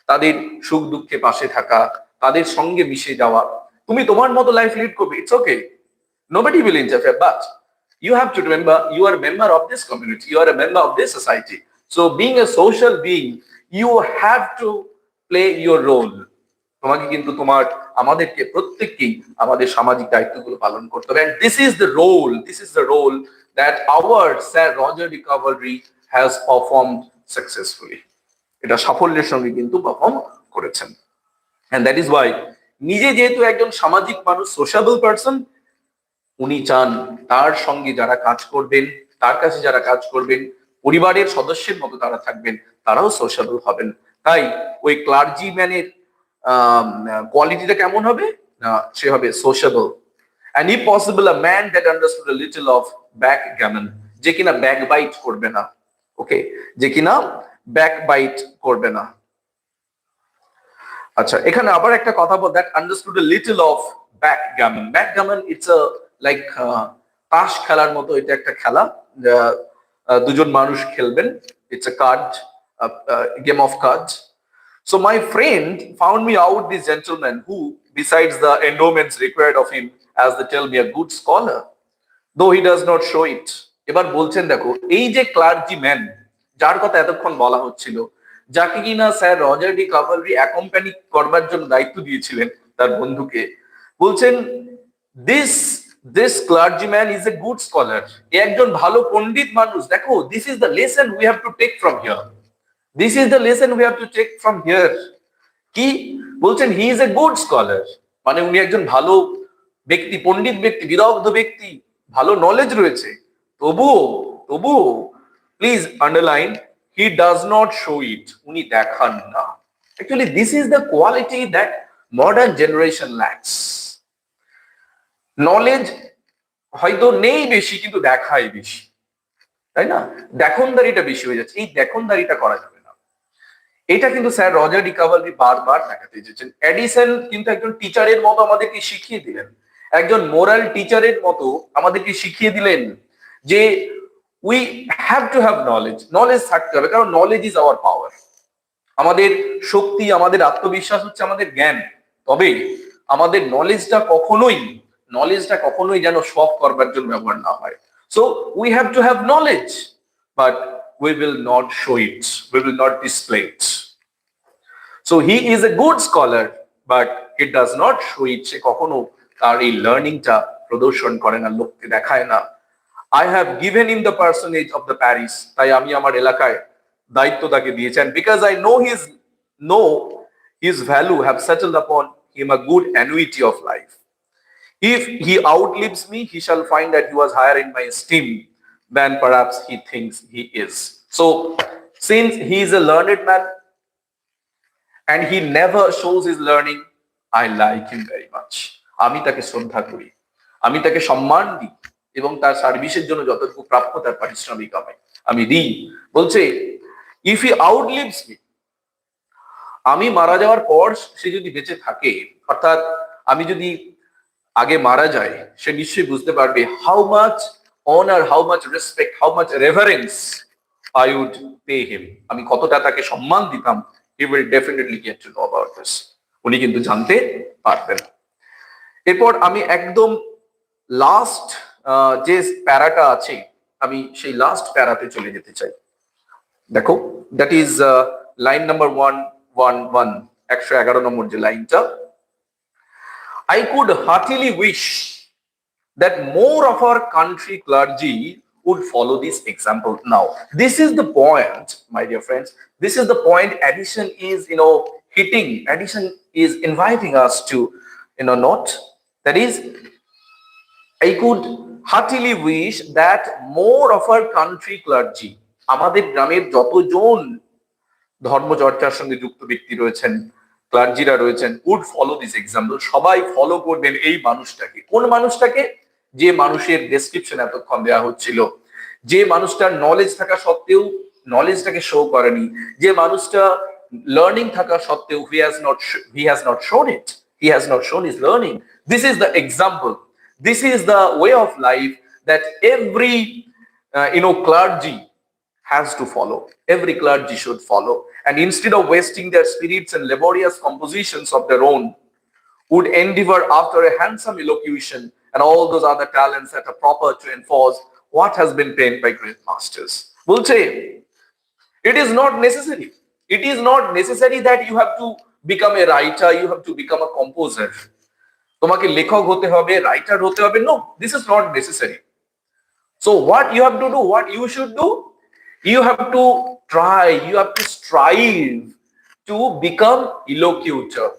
[SPEAKER 1] তাদের সুখ দুঃখে পাশে থাকা, তাদের সঙ্গে মিশে যাওয়া। তুমি তোমার মতো লাইফ লিড করবে, it's okay, nobody will interfere, but you have to remember you are a member of this community, you are a member of this society. So being a social being, you have to play your role. তোমাকে কিন্তু আমাদেরকে প্রত্যেককেই আমাদের সামাজিক দায়িত্বগুলো পালন করতে হবে, and this is the role that our Sir Roger de Cavalry has performed successfully. এটা সাফল্যের সঙ্গে কিন্তু পারফর্ম করেছেন, and that is why নিজে যেহেতু একজন সামাজিক মানুষ, সোশ্যাবল পারসন, উনি চান তার সঙ্গে যারা কাজ করবেন, তার কাছে যারা কাজ করবেন, পরিবারের সদস্যের মতো তারা থাকবেন, তারাও সোশ্যাবল হবেন। তাই ওই ক্লার্জিম্যানের কোয়ালিটিটা কেমন হবে? সে হবে সোশ্যাবল, and if possible a man that understood a little of backgammon, যে কিনা ব্যাকবাইট করবে না, ওকে, যে কিনা ব্যাকবাইট করবে না। আচ্ছা, এখানে আবার একটা কথা বল, that understood a little of backgammon. Backgammon, it's a like তাস খেলার মতো, এটা একটা খেলা, দুজন মানুষ খেলবেন, it's a card game of cards. So my friend found me out this gentleman who, besides the endowments required of him, as they tell me, a good scholar, though he does not show it. এবার বলছেন, দেখো, এই যে ক্লার্জিম্যান যার কথা এতক্ষণ বলা হচ্ছিল, যাকে কিনা sir Roger D Cavalry accompany করবার জন্য দায়িত্ব দিয়েছিলেন তার বন্ধুকে, বলছেন this clergyman is a good scholar, এ একজন ভালো পণ্ডিত মানুষ। দেখো, this is the lesson we have to take from here. This is the lesson we have to take from here. কি বলছেন? he is a good scholar, মানে উনি একজন ভালো ব্যক্তি, পণ্ডিত ব্যক্তি, বিদগ্ধ ব্যক্তি, ভালো নলেজ রয়েছে। তবুও please underline, he does not show it, উনি দেখান না। Actually this is the quality that modern generation lacks. Knowledge হয়তো নেই বেশি, কিন্তু দেখায় বেশি, তাই না? দেখনদারিটা বেশি হয়ে যাচ্ছে। এই দেখনদারিটা করা যাবে না, এটা কিন্তু স্যার রজার ডি কাভালরি বারবার দেখাতে চেয়েছেন। এডিসন কিন্তু একজন টিচারের মতো আমাদেরকে শিখিয়ে দিলেন, একজন মোরাল টিচারের মতো আমাদেরকে শিখিয়ে দিলেন যে we have to have knowledge থাকতে হবে, কারণ নলেজ ইজ আওয়ার পাওয়ার। আমাদের শক্তি, আমাদের আত্মবিশ্বাস হচ্ছে আমাদের জ্ঞান। তবে আমাদের নলেজটা কখনোই যেন শখ করবার জন্য ব্যবহার না হয়। So we have to have knowledge, but we will not show it, we will not display it. So he is a good scholar, but he does not show it. সে কখনো তার এই লার্নিংটা প্রদর্শন করে না, লোককে দেখায় না। I have given him the personage of the parish, তাই আমি আমার এলাকায় দায়িত্ব তাকে দিয়েছেন, because I know his value have settled upon him a good annuity of life. If he outlives me, he shall find that he was higher in my esteem than perhaps he thinks he is. So since he is a learned man and he never shows his learning, I like him very much. আমি তাকে শ্রদ্ধা করি, আমি তাকে সম্মান দিই, এবং তার সার্ভিসের জন্য যতটুকু প্রাপ্য তার পারিশ্রমিক আমি দিই। বলছে, if he outlives me, আমি মারা যাওয়ার পর সে যদি বেঁচে থাকে, অর্থাৎ আমি যদি আগে মারা যায়, সে নিশ্চয়ই বুঝতে পারবে how much honor, how much respect, how much reverence I would pay him. আমি কতটা তাকে সম্মান দিতাম। He will definitely get to know about this. উনি কিন্তু জানতে পারবেন। এরপর আমি একদম লাস্ট যে প্যারাটা আছে, আমি সেই লাস্ট প্যারাতে চলে যেতে চাই। দেখো, দ্যাট ইজ লাইন নাম্বার 111, 111 নম্বর যে লাইনটা। I could heartily wish that more of our country clergy would follow this example. Now, this is the point, my dear friends. This is the point Addison is, hitting. Addison is inviting us to, note. That is, I could heartily wish that more of our country clergy, আমাদের গ্রামের যতজন ধর্মচর্চার সঙ্গে যুক্ত ব্যক্তি রয়েছেন, ক্লার্জিরা রয়েছেন, would follow this example. সবাই follow করবেন এই মানুষটাকে। কোন মানুষটাকে? যে মানুষের ডেসক্রিপশন এতক্ষণ দেওয়া হচ্ছিল, যে মানুষটার নলেজ থাকা সত্ত্বেও নলেজটাকে শো করেনি, যে মানুষটা লার্নিং থাকা সত্ত্বেও হি হ্যাজ নট শোন ইট, He has not shown his learning. This is the example. This is the way of life that every clergy has to follow. Every clergy should follow. And instead of wasting their spirits and laborious compositions of their own, would endeavor after a handsome elocution and all those other talents that are proper to enforce what has been penned by great masters. Will say, it is not necessary. It is not necessary that you have to become a writer, you have to become a composer. তোমাকে লেখক হতে হবে, writer হতে হবে. No, this is not necessary. So what you have to do, what you should do, you have to try, you have to strive to become elocutor,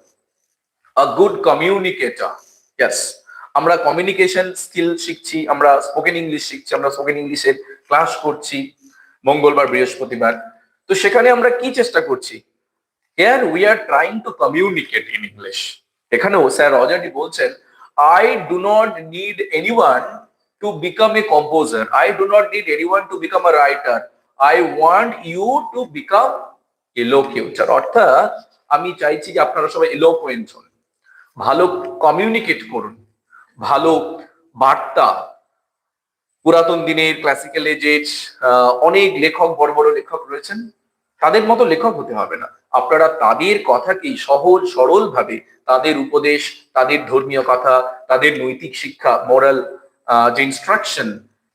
[SPEAKER 1] a good communicator. Yes, আমরা communication skill শিখছি, আমরা spoken English শিখছি, আমরা spoken ইংলিশের class করছি মঙ্গলবার বৃহস্পতিবার। তো সেখানে আমরা কি চেষ্টা করছি? Here we are trying to communicate in English. এখানেও স্যার রজারডি বলছেন, I do not need anyone to become a composer. I do not need anyone to become a writer. I want you to become elocutor. অর্থাৎ আমি চাইছি যে আপনারা সবাই eloquent হন, ভালো কমিউনিকেট করুন, ভালো বার্তা। পুরাতন দিনের ক্লাসিক্যাল এজের অনেক লেখক, বড় বড় লেখক রয়েছেন, তাদের মতো লেখক হতে হবে না। আপনারা তাদের কথাকেই সহজ সরল ভাবে, তাদের উপদেশ, তাদের ধর্মীয় কথা, তাদের নৈতিক শিক্ষা, মোরাল যে ইনস্ট্রাকশন,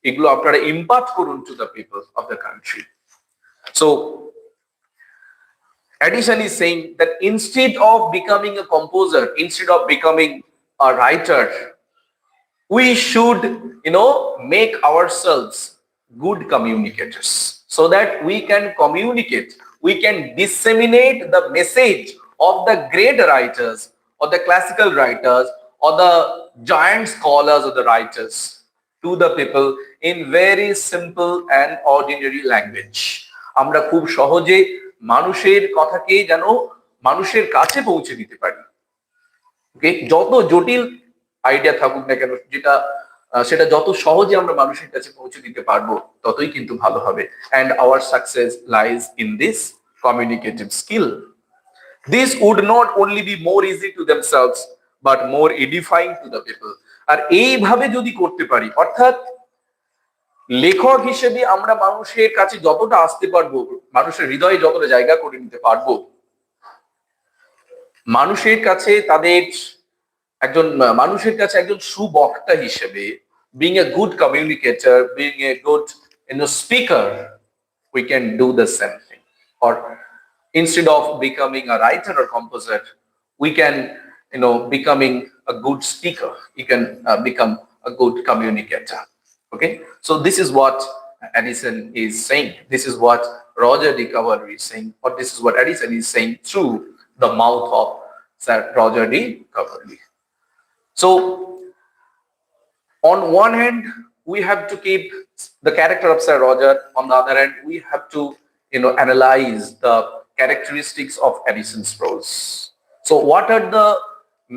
[SPEAKER 1] এগুলো আপনারা ইম্পার্ট করুন to the people of the country. So Addison is saying that instead of becoming a composer, instead of becoming a writer, we should, make ourselves good communicators so that we can communicate, we can disseminate the message of the great writers or the classical writers or the giant scholars or the writers to the people in very simple and ordinary language. আমরা খুব সহজে মানুষের কথাকে যেন মানুষের কাছে পৌঁছে দিতে পারি। ওকে, যত জটিল আইডিয়া থাকুক না কেন, সেটা যত সহজে আমরা মানুষের কাছে পৌঁছে দিতে পারবো, ততই কিন্তু ভালো হবে। And our success lies in this communicative skill. This would not only be more easy to themselves but more edifying to the people. আর এইভাবে যদি করতে পারি, অর্থাৎ লেখক হিসেবে আমরা মানুষের কাছে যতটা আসতে পারবো, মানুষের হৃদয়ে যতটা জায়গা করে নিতে পারবো, মানুষের কাছে একজন সুবক্তা হিসেবে, being a good communicator, being a good speaker, we can do the same thing. Or instead of becoming a writer or composer, we can becoming a good speaker, you can become a good communicator. Okay, so this is what Addison is saying, this is what Roger de Coverley is saying, or this is what Addison is saying through the mouth of Sir Roger de Coverley. So on one hand we have to keep the character of Sir Roger, on the other hand we have to analyze the characteristics of Addison's prose. So what are the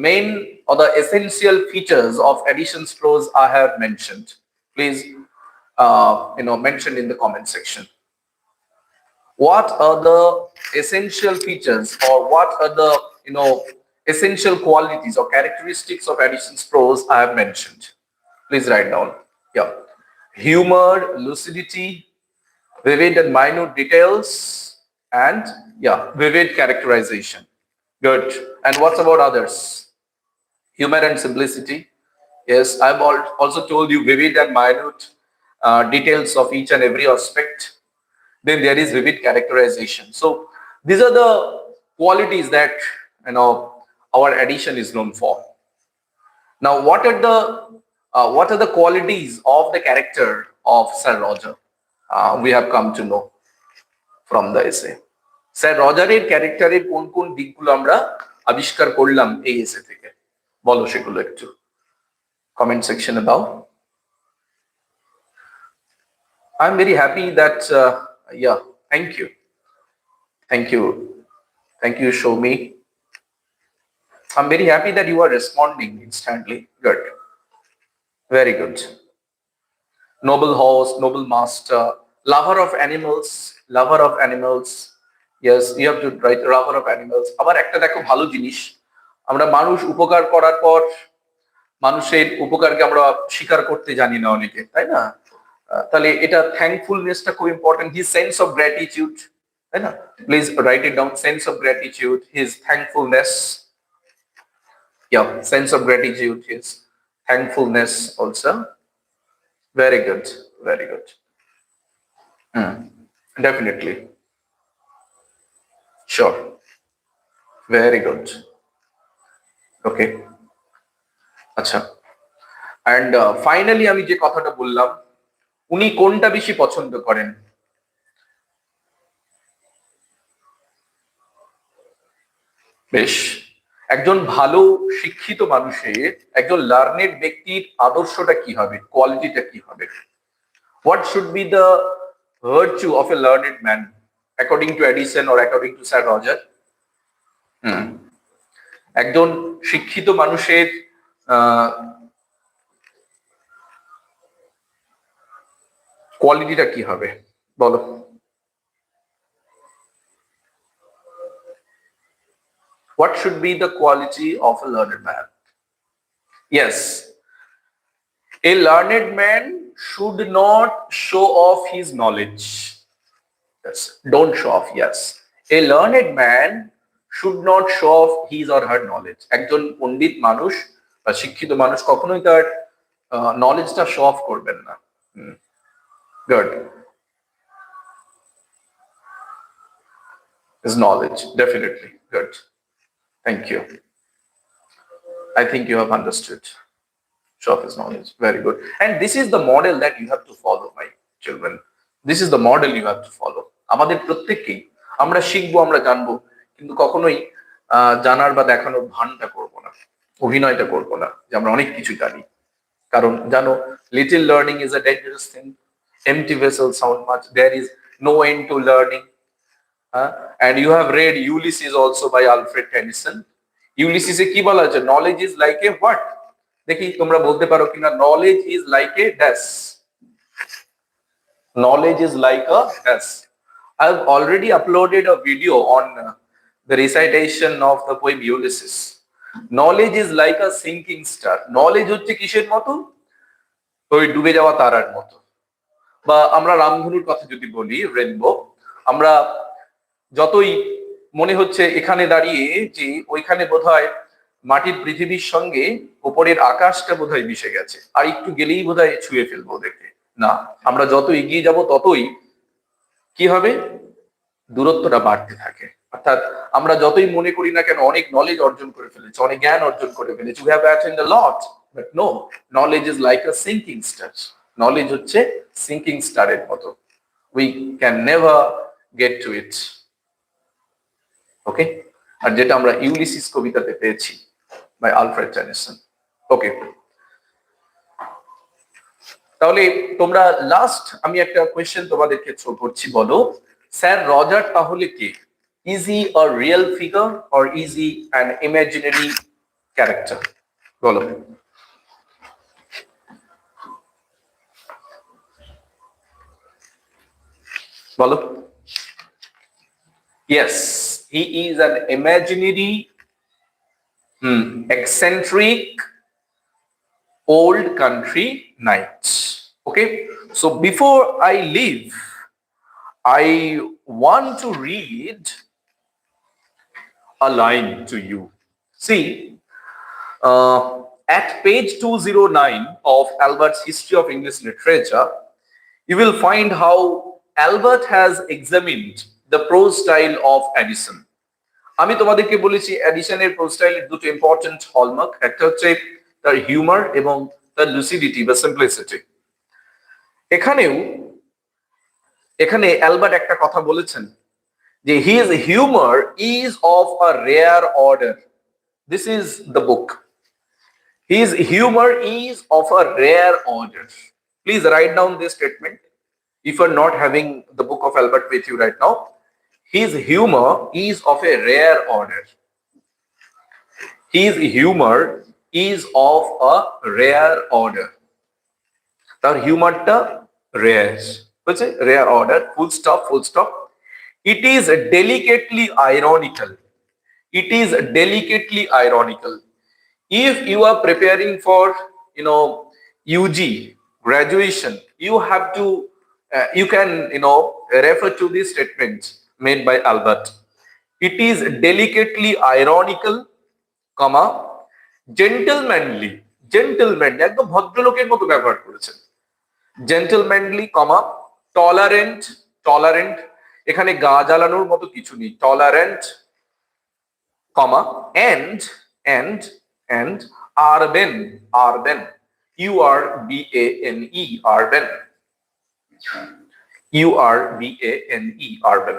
[SPEAKER 1] main or the essential features of Addison's prose I have mentioned? Please mention in the comment section. What are the essential features, or what are the essential qualities or characteristics of Addison's prose I have mentioned? Please write down. Yeah, humor, lucidity, vivid and minute details, and vivid characterization. Good. And what's about others? Humor and simplicity. Yes, I've also told you vivid and minute details of each and every aspect. Then there is vivid characterization. So these are the qualities that our Addison is known for. Now, what are the qualities of the character of Sir Roger? We have come to know from the essay. Sir Roger এর ক্যারেক্টারের কোন কোন দিকগুলো আমরা আবিষ্কার করলাম এই এসে থেকে, বলো সেগুলো একটু comment section above. I'm very happy that thank you show me. I'm very happy that you are responding instantly. Good, very good. Noble host, noble master, lover of animals. Yes, you have to write lover of animals. আবার একটা দেখো ভালো জিনিস, আমরা মানুষ উপকার করার পর মানুষের উপকারকে আমরা স্বীকার করতে জানি না অনেকে, তাই না? তাহলে এটা থ্যাঙ্কফুলনেসটা খুব important, his sense of gratitude, তাই না? Please write it down, sense of gratitude, his থ্যাঙ্কফুলনেস, sense of gratitude, his থ্যাঙ্কফুলনেস also. Very good, very good. Definitely. Sure. Very good. Okay. আচ্ছা, অ্যান্ড ফাইনালি আমি যে কথাটা বললাম, উনি কোনটা বেশি পছন্দ করেন? বেশ, একজন ভালো শিক্ষিত মানুষের, একজন লার্নেড ব্যক্তির আদর্শটা কি হবে, কোয়ালিটিটা কি হবে? What should be the virtue of a learned man according to Addison or according to Sir Roger? একজন শিক্ষিত মানুষের কোয়ালিটিটা কি হবে বলো? What should be the quality of a learned man? Yes, a learned man should not show off his knowledge. Yes, don't show off. Yes, a learned man should not show off his or her knowledge. একজন পণ্ডিত মানুষ বা শিক্ষিত মানুষ কখনোই তার নলেজটা show off করবেন না। Good. His knowledge, definitely. Good. Thank you. I think you have understood. Show off his knowledge. Very good. And this is the model that you have to follow, my children. This is the model you have to follow. আমাদের প্রত্যেককেই আমরা শিখবো, আমরা জানবো, কিন্তু কখনোই জানার বা দেখানোর ভানটা করবো না, অভিনয়টা করবো না যে আমরা অনেক কিছু জানি। কারণ জানো, little learning is a dangerous thing, empty vessel sound much, there is no end to learning. And you have read Ulysses also by Alfred Tennyson. Ulysses এ কি বলা আছে? knowledge is like a what? দেখি তোমরা বলতে পারো কিনা, knowledge is like a dash. Knowledge is like a dash. I have already uploaded a video on the recitation of the poem Ulysses. Knowledge is like a sinking star. Knowledge হচ্ছে কিসের মতো? ওই ডুবে যাওয়া তারার মতো। বা আমরা রামধনুর কথা যদি বলি, রেনবো, আমরা যতই মনে হচ্ছে এখানে দাঁড়িয়ে যে ওইখানে বোধহয় মাটির পৃথিবীর সঙ্গে উপরের আকাশটা বোধহয় মিশে গেছে, আর একটু গেলেই বোধহয় ছুঁয়ে ফেলবো দেখে, না, আমরা যত এগিয়ে যাব ততই কি হবে, দূরত্বটা বাড়তে থাকে। অর্থাৎ আমরা যতই মনে করি না কেন অনেক নলেজ অর্জন করে ফেলেছি, অনেক জ্ঞান অর্জন করে ফেলেছি, we have attained a lot, but no, knowledge is like a sinking star. Knowledge হচ্ছে sinking star এর মতো, we can never get to it. ওকে, আর যেটা আমরা ইউলিসিস কবিতাতে পেয়েছি বাই আলফ্রেড টেনিসন। ওকে, তাহলে তোমরা লাস্ট আমি একটা কোয়েশ্চেন তোমাদেরকে থ্রো করছি, বলো স্যার রজার তাহলে কে? Is he a real figure or is he an imaginary character? বলো। বলো। Yes, he is an imaginary, eccentric, old country knight. Okay, so before I leave, I want to read a line to you. See, at page 209 of Albert's History of English Literature, you will find how Albert has examined the prose style of Addison. আমি তোমাদেরকে বলেছি অ্যাডিসনের pros স্টাইলের দুটো important hallmark, একটা হচ্ছে তার humour এবং তার লুসিডিটি বা সিম্পলিসিটি। এখানে অ্যালবার্ট একটা কথা বলেছেন যে his humor is of a rare order. This is the book. His humor is of a rare order. Please write down this statement if you're not having the book of Albert with you right now. His humor is of a rare order. His humor is of a rare order. তার হিউমারটা rare, বুঝছে? Rare order, full stop, full stop. It is delicately ironical. It is delicately ironical. If you are preparing for, UG graduation, you have to, you can, refer to this statement made by Albert. It is delicately ironical, comma, gentlemanly, একদম ভদ্রলোকের মতো ব্যবহার করেছেন, gentlemanly, comma, tolerant, এখানে গা জ্বালানোর মতো কিছু নেই, tolerant, comma, and urban, URBANE, urban, URBANE, urban,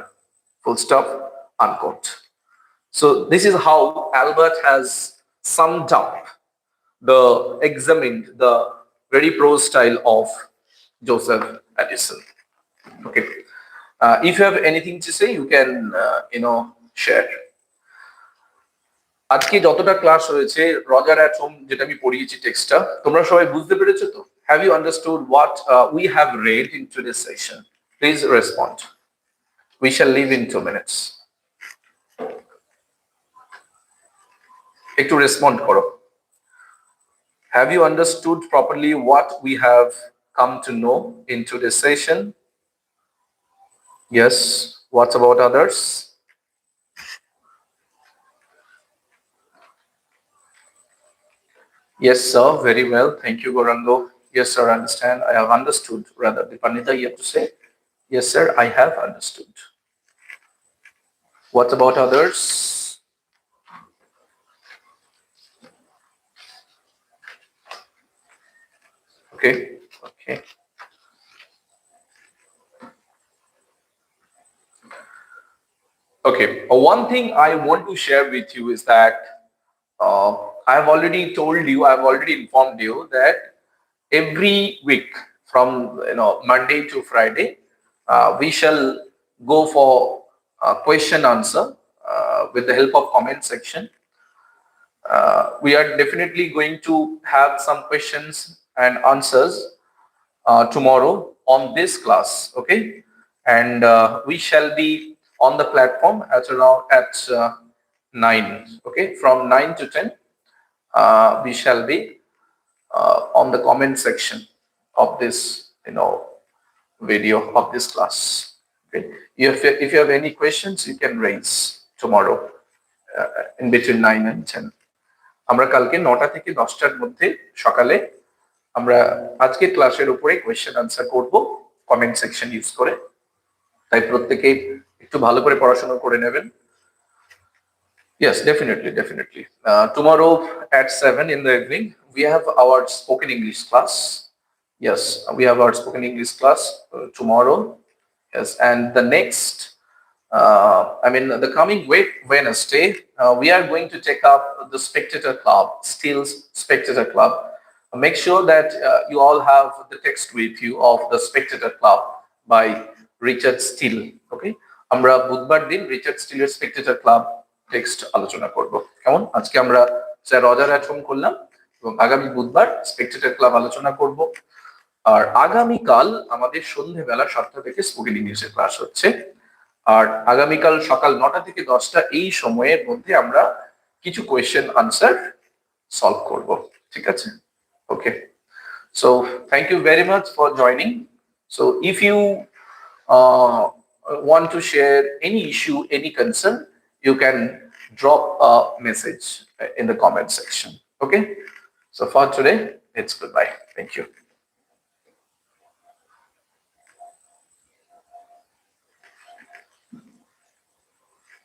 [SPEAKER 1] full stop, unquote. So this is how Albert has summed up examined the very prose style of Joseph Addison. Okay. If you have anything to say, you can, share. আজকে যতটা class হয়েছে Roger at home যেটা আমি পড়িয়েছি টেক্সটটা, তোমরা সবাই বুঝতে পেরেছো তো? Have you understood what we have read in today's session? Please respond. We shall leave in 2 minutes. একটু রেসপন্ড করো। Have you understood properly what we have come to know in today's session? Yes. What about others? Yes, sir. Very well. Thank you, Gorango. Yes, sir. I understand. I have understood. Rather, Dipanita, you have to say. Yes, sir. I have understood. What about others? Okay. Okay. One thing I want to share with you is that I have already told you, I have already informed you that every week from Monday to Friday, we shall go for question answer with the help of comment section. We are definitely going to have some questions and answers tomorrow on this class, okay? And we shall be on the platform at around 9, okay? From 9 to 10, we shall be on the comment section of this, video of this class. Okay? If you have any questions, you can raise tomorrow in between 9 and 10. আমরা কালকে 9টা থেকে 10টার মধ্যে সকালে আমরা আজকে ক্লাসের উপরে question answer করব কমেন্ট সেকশন ইউজ করে। তাই প্রত্যেকে একটু ভালো করে পড়াশোনা করে নেবেন। Yes, definitely. Tomorrow at 7 in the evening, we have our spoken English class. Yes, we have our spoken English class tomorrow. Yes, and the next, the coming week, Wednesday, we are going to take up the Spectator Club, Steele's Spectator Club. Make sure that you all have the text with you of the Spectator Club by Richard Steele. Okay, আমরা বুধবার দিন Richard স্টিলের Spectator club text আলোচনা করব। কেমন? আজকে আমরা sir Roger at home করলাম এবং আগামী বুধবার স্পেকটেটর ক্লাব আলোচনা করব। আর আগামীকাল আমাদের সন্ধ্যেবেলা 7টা থেকে স্পোকেন ইংলিশের ক্লাস হচ্ছে। আর আগামীকাল সকাল 9টা থেকে 10টা এই সময়ের মধ্যে আমরা কিছু কোয়েশ্চেন আনসার সলভ করব। ঠিক আছে? ওকে। So thank you very much for joining. So if you want to share any issue, any concern, you can drop a message in the comment section. Okay. So for today, it's goodbye. Thank you.